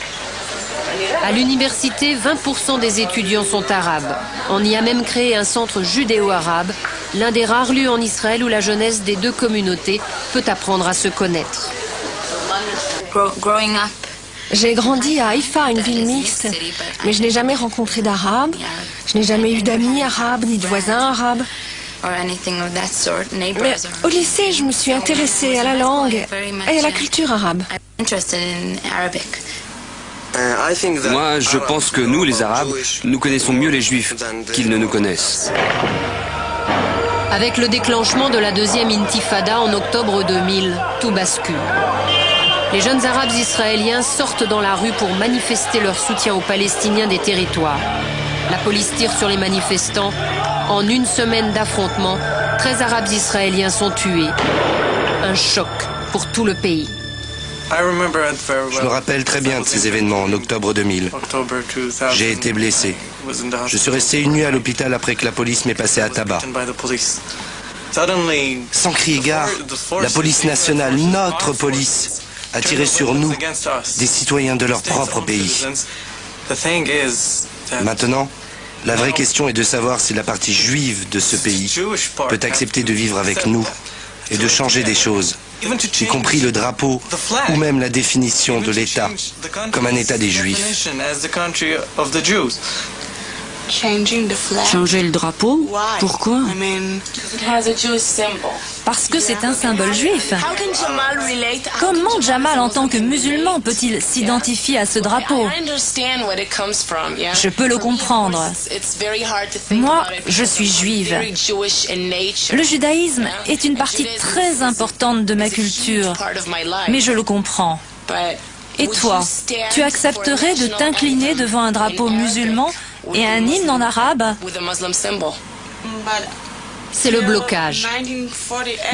À l'université, 20% des étudiants sont arabes. On y a même créé un centre judéo-arabe, l'un des rares lieux en Israël où la jeunesse des 2 communautés peut apprendre à se connaître. J'ai grandi à Haïfa, une ville mixte, mais je n'ai jamais rencontré d'Arabes. Je n'ai jamais eu d'amis arabes ni de voisins arabes. Mais au lycée, je me suis intéressée à la langue et à la culture arabe. Moi, je pense que nous, les Arabes, nous connaissons mieux les Juifs qu'ils ne nous connaissent. Avec le déclenchement de la 2e intifada en octobre 2000, tout bascule. Les jeunes Arabes israéliens sortent dans la rue pour manifester leur soutien aux Palestiniens des territoires. La police tire sur les manifestants. En une semaine d'affrontements, 13 Arabes israéliens sont tués. Un choc pour tout le pays. Je me rappelle très bien de ces événements en octobre 2000. J'ai été blessé. Je suis resté une nuit à l'hôpital après que la police m'ait passé à tabac. Sans crier gare, la police nationale, notre police, a tiré sur nous, des citoyens de leur propre pays. Maintenant, la vraie question est de savoir si la partie juive de ce pays peut accepter de vivre avec nous et de changer des choses. y compris le drapeau ou même la définition de l'État comme un État des Juifs. Changer le drapeau? Pourquoi? Parce que c'est un symbole juif. Comment Jamal, en tant que musulman, peut-il s'identifier à ce drapeau? Je peux le comprendre. Moi, je suis juive. Le judaïsme est une partie très importante de ma culture, mais je le comprends. Et toi, tu accepterais de t'incliner devant un drapeau musulman et un hymne en arabe? C'est le blocage.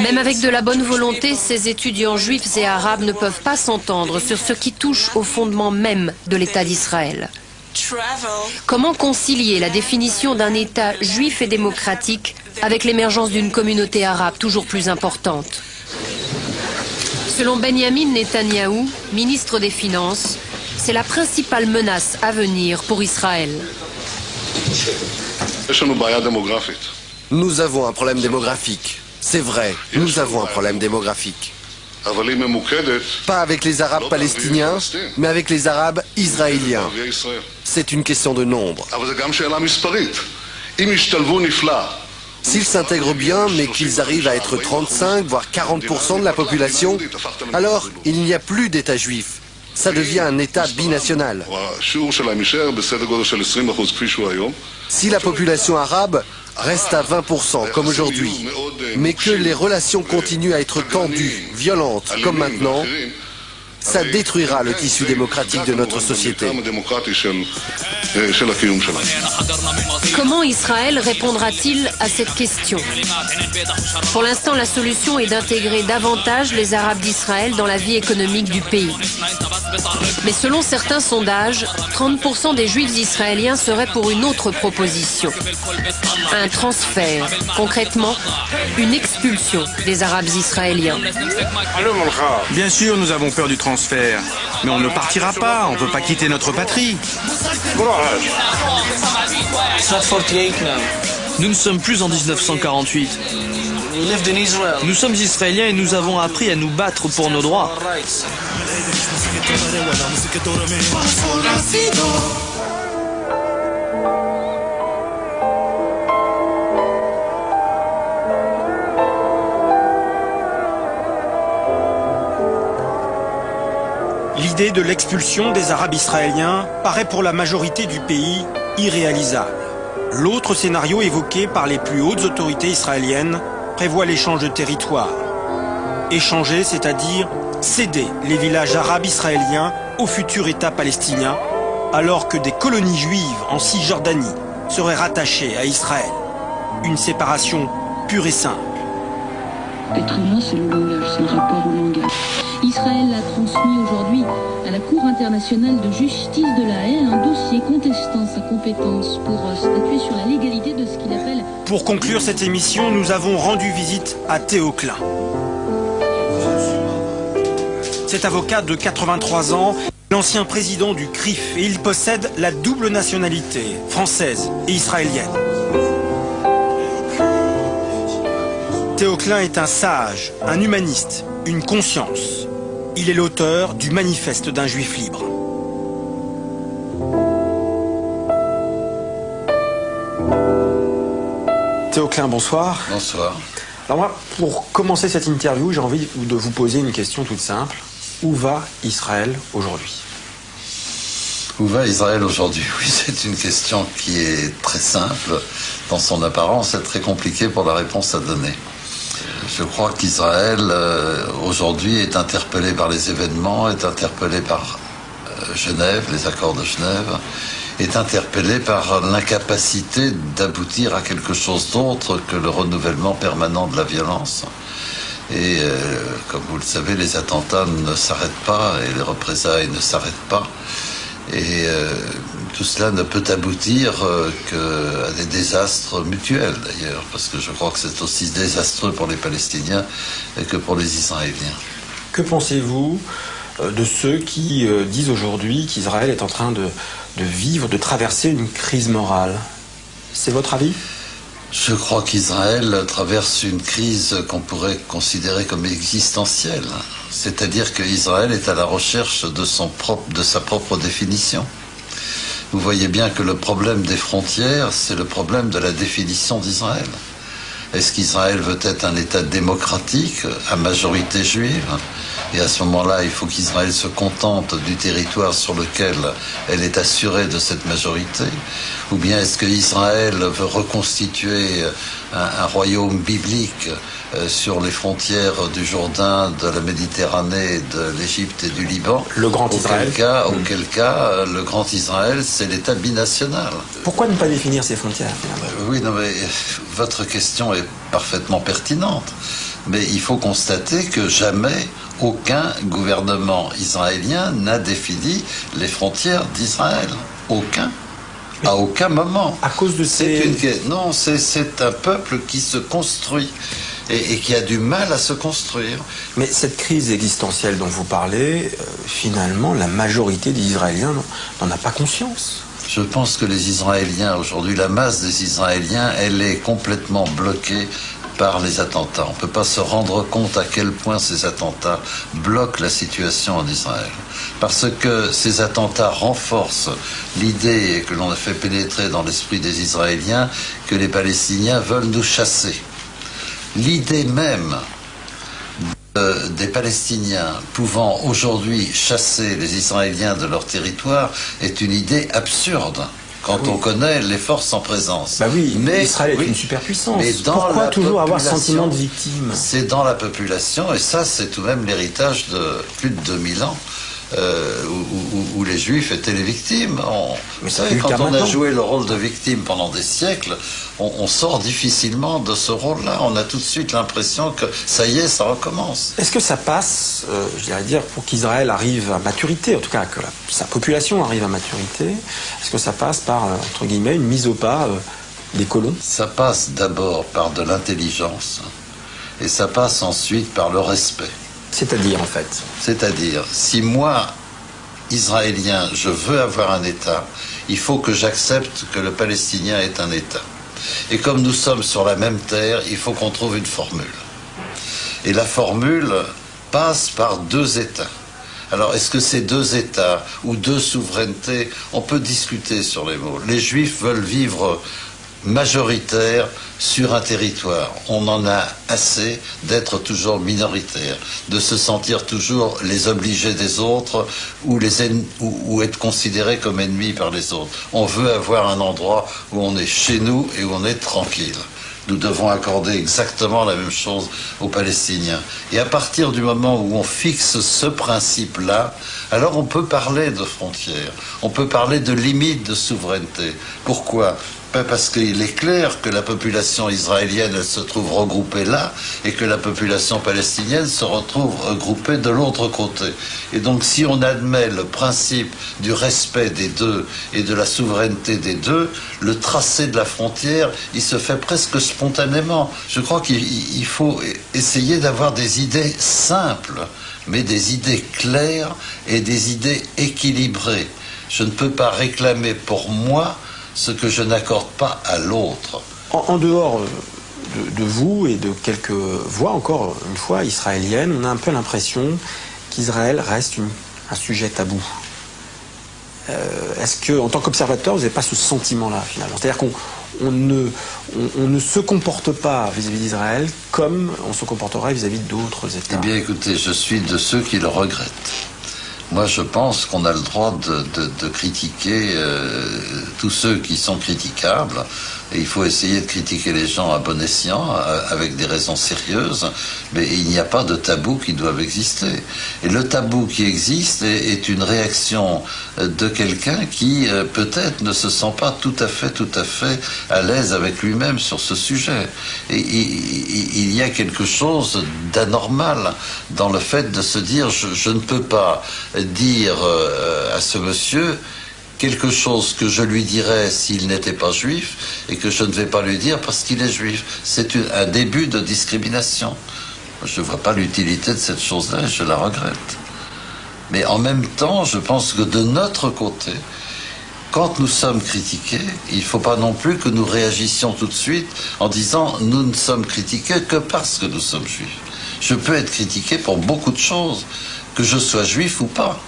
Même avec de la bonne volonté, ces étudiants juifs et arabes ne peuvent pas s'entendre sur ce qui touche au fondement même de l'État d'Israël. Comment concilier la définition d'un État juif et démocratique avec l'émergence d'une communauté arabe toujours plus importante? Selon Benjamin Netanyahou, ministre des Finances, c'est la principale menace à venir pour Israël. Nous avons un problème démographique. C'est vrai, nous avons un problème démographique. Pas avec les Arabes palestiniens, mais avec les Arabes israéliens. C'est une question de nombre. S'ils s'intègrent bien, mais qu'ils arrivent à être 35, voire 40% de la population, alors il n'y a plus d'État juif. Ça devient un État binational. Si la population arabe reste à 20% comme aujourd'hui, mais que les relations continuent à être tendues, violentes comme maintenant, ça détruira le tissu démocratique de notre société. Comment Israël répondra-t-il à cette question? Pour l'instant, la solution est d'intégrer davantage les Arabes d'Israël dans la vie économique du pays. Mais selon certains sondages, 30% des Juifs israéliens seraient pour une autre proposition. Un transfert, concrètement, une expulsion des Arabes israéliens. Bien sûr, nous avons peur du transfert, mais on ne partira pas, on ne peut pas quitter notre patrie. Nous ne sommes plus en 1948. Nous sommes Israéliens et nous avons appris à nous battre pour nos droits. L'idée de l'expulsion des Arabes israéliens paraît pour la majorité du pays irréalisable. L'autre scénario évoqué par les plus hautes autorités israéliennes prévoit l'échange de territoire. Échanger, c'est-à-dire céder les villages arabes israéliens au futur État palestinien, alors que des colonies juives en Cisjordanie seraient rattachées à Israël. Une séparation pure et simple. Être humain, c'est le langage, c'est le rapport au langage. Israël a transmis aujourd'hui à la Cour internationale de justice de la Haye un dossier contestant sa compétence pour statuer sur la légalité de ce qu'il appelle... Pour conclure cette émission, nous avons rendu visite à Théo Klein. Cet avocat de 83 ans est l'ancien président du CRIF et il possède la double nationalité, française et israélienne. Théo Klein est un sage, un humaniste, une conscience. Il est l'auteur du manifeste d'un juif libre. Théo Klein, bonsoir. Bonsoir. Alors moi, pour commencer cette interview, j'ai envie de vous poser une question toute simple. Où va Israël aujourd'hui? Où va Israël aujourd'hui? Oui, c'est une question qui est très simple dans son apparence et très compliquée pour la réponse à donner. Je crois qu'Israël, aujourd'hui, est interpellé par les événements, est interpellé par Genève, les accords de Genève, est interpellé par l'incapacité d'aboutir à quelque chose d'autre que le renouvellement permanent de la violence. Et comme vous le savez, les attentats ne s'arrêtent pas et les représailles ne s'arrêtent pas. Et tout cela ne peut aboutir qu'à des désastres mutuels d'ailleurs, parce que je crois que c'est aussi désastreux pour les Palestiniens que pour les Israéliens. Que pensez-vous de ceux qui disent aujourd'hui qu'Israël est en train de vivre, de traverser une crise morale? C'est votre avis? Je crois qu'Israël traverse une crise qu'on pourrait considérer comme existentielle. C'est-à-dire qu'Israël est à la recherche de sa propre définition. Vous voyez bien que le problème des frontières, c'est le problème de la définition d'Israël. Est-ce qu'Israël veut être un État démocratique à majorité juive? Et à ce moment-là, il faut qu'Israël se contente du territoire sur lequel elle est assurée de cette majorité? Ou bien est-ce qu'Israël veut reconstituer un royaume biblique sur les frontières du Jourdain, de la Méditerranée, de l'Égypte et du Liban? Le Grand Israël. Auquel cas, le Grand Israël, c'est l'État binational. Pourquoi ne pas définir ces frontières? Oui, non, mais votre question est parfaitement pertinente. Mais il faut constater que jamais aucun gouvernement israélien n'a défini les frontières d'Israël. Aucun. À aucun moment. À cause de Non, c'est un peuple qui se construit et qui a du mal à se construire. Mais cette crise existentielle dont vous parlez, finalement, la majorité des Israéliens n'en a pas conscience. Je pense que les Israéliens, aujourd'hui, la masse des Israéliens, elle est complètement bloquée par les attentats. On ne peut pas se rendre compte à quel point ces attentats bloquent la situation en Israël. Parce que ces attentats renforcent l'idée que l'on a fait pénétrer dans l'esprit des Israéliens que les Palestiniens veulent nous chasser. L'idée même des Palestiniens pouvant aujourd'hui chasser les Israéliens de leur territoire est une idée absurde. Quand on connaît les forces en présence. Bah oui, mais Israël est une superpuissance. Mais pourquoi toujours avoir sentiment de victime? C'est dans la population, et ça c'est tout de même l'héritage de plus de 2000 ans. Où les Juifs étaient les victimes. Vous savez, quand on a joué le rôle de victime pendant des siècles, on sort difficilement de ce rôle-là. On a tout de suite l'impression que ça y est, ça recommence. Est-ce que ça passe, je dirais dire, pour qu'Israël arrive à maturité, en tout cas que sa population arrive à maturité, est-ce que ça passe par, entre guillemets, une mise au pas des colons? Ça passe d'abord par de l'intelligence, et ça passe ensuite par le respect. C'est-à-dire, en fait? C'est-à-dire, si moi, Israélien, je veux avoir un État, il faut que j'accepte que le Palestinien est un État. Et comme nous sommes sur la même terre, il faut qu'on trouve une formule. Et la formule passe par deux États. Alors, est-ce que ces deux États ou deux souverainetés, on peut discuter sur les mots. Les Juifs veulent vivre majoritaire sur un territoire. On en a assez d'être toujours minoritaire, de se sentir toujours les obligés des autres ou être considérés comme ennemis par les autres. On veut avoir un endroit où on est chez nous et où on est tranquille. Nous devons accorder exactement la même chose aux Palestiniens. Et à partir du moment où on fixe ce principe-là, alors on peut parler de frontières, on peut parler de limites de souveraineté. Pourquoi ? Parce qu'il est clair que la population israélienne elle se trouve regroupée là et que la population palestinienne se retrouve regroupée de l'autre côté. Et donc si on admet le principe du respect des deux et de la souveraineté des deux, le tracé de la frontière, il se fait presque spontanément. Je crois qu'il faut essayer d'avoir des idées simples, mais des idées claires et des idées équilibrées. Je ne peux pas réclamer pour moi ce que je n'accorde pas à l'autre. En dehors de vous et de quelques voix, encore une fois, israéliennes, on a un peu l'impression qu'Israël reste un sujet tabou. Est-ce que, en tant qu'observateur, vous n'avez pas ce sentiment-là, finalement? C'est-à-dire qu'on ne se comporte pas vis-à-vis d'Israël comme on se comporterait vis-à-vis d'autres États? Eh bien, écoutez, je suis de ceux qui le regrettent. Moi, je pense qu'on a le droit de critiquer tous ceux qui sont critiquables. Et il faut essayer de critiquer les gens à bon escient, avec des raisons sérieuses. Mais il n'y a pas de tabou qui doivent exister. Et le tabou qui existe est une réaction de quelqu'un qui, peut-être, ne se sent pas tout à fait à l'aise avec lui-même sur ce sujet. Et il y a quelque chose d'anormal dans le fait de se dire je ne peux pas dire à ce monsieur quelque chose que je lui dirais s'il n'était pas juif et que je ne vais pas lui dire parce qu'il est juif. C'est un début de discrimination. Je ne vois pas l'utilité de cette chose-là et je la regrette. Mais en même temps, je pense que de notre côté, quand nous sommes critiqués, il ne faut pas non plus que nous réagissions tout de suite en disant « nous ne sommes critiqués que parce que nous sommes juifs ». Je peux être critiqué pour beaucoup de choses, que je sois juif ou pas.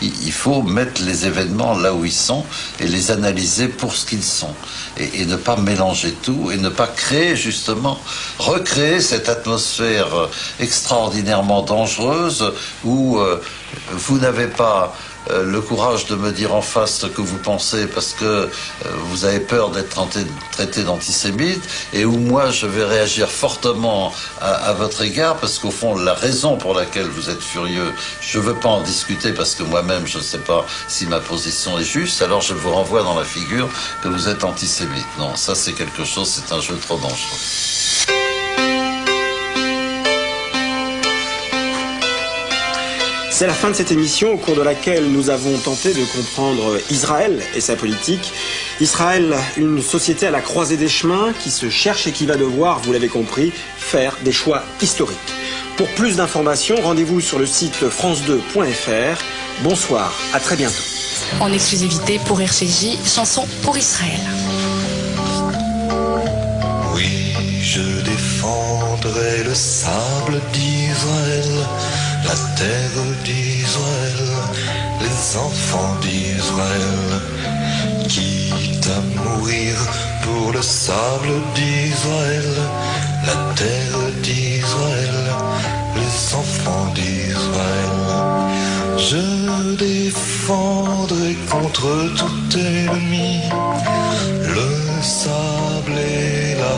Il faut mettre les événements là où ils sont et les analyser pour ce qu'ils sont. Et ne pas mélanger tout et ne pas créer justement, recréer cette atmosphère extraordinairement dangereuse où vous n'avez pas le courage de me dire en face ce que vous pensez parce que vous avez peur d'être traité d'antisémite et où moi je vais réagir fortement à votre égard parce qu'au fond la raison pour laquelle vous êtes furieux, je ne veux pas en discuter parce que moi-même je ne sais pas si ma position est juste, alors je vous renvoie dans la figure que vous êtes antisémite. Non, ça c'est quelque chose, c'est un jeu trop dangereux. C'est la fin de cette émission au cours de laquelle nous avons tenté de comprendre Israël et sa politique. Israël, une société à la croisée des chemins qui se cherche et qui va devoir, vous l'avez compris, faire des choix historiques. Pour plus d'informations, rendez-vous sur le site france2.fr. Bonsoir, à très bientôt. En exclusivité pour RCJ, chanson pour Israël. Oui, je défendrai le sable d'Israël, la terre d'Israël, les enfants d'Israël, quitte à mourir pour le sable d'Israël, la terre d'Israël, les enfants d'Israël. Je défendrai contre tout ennemi le sable et la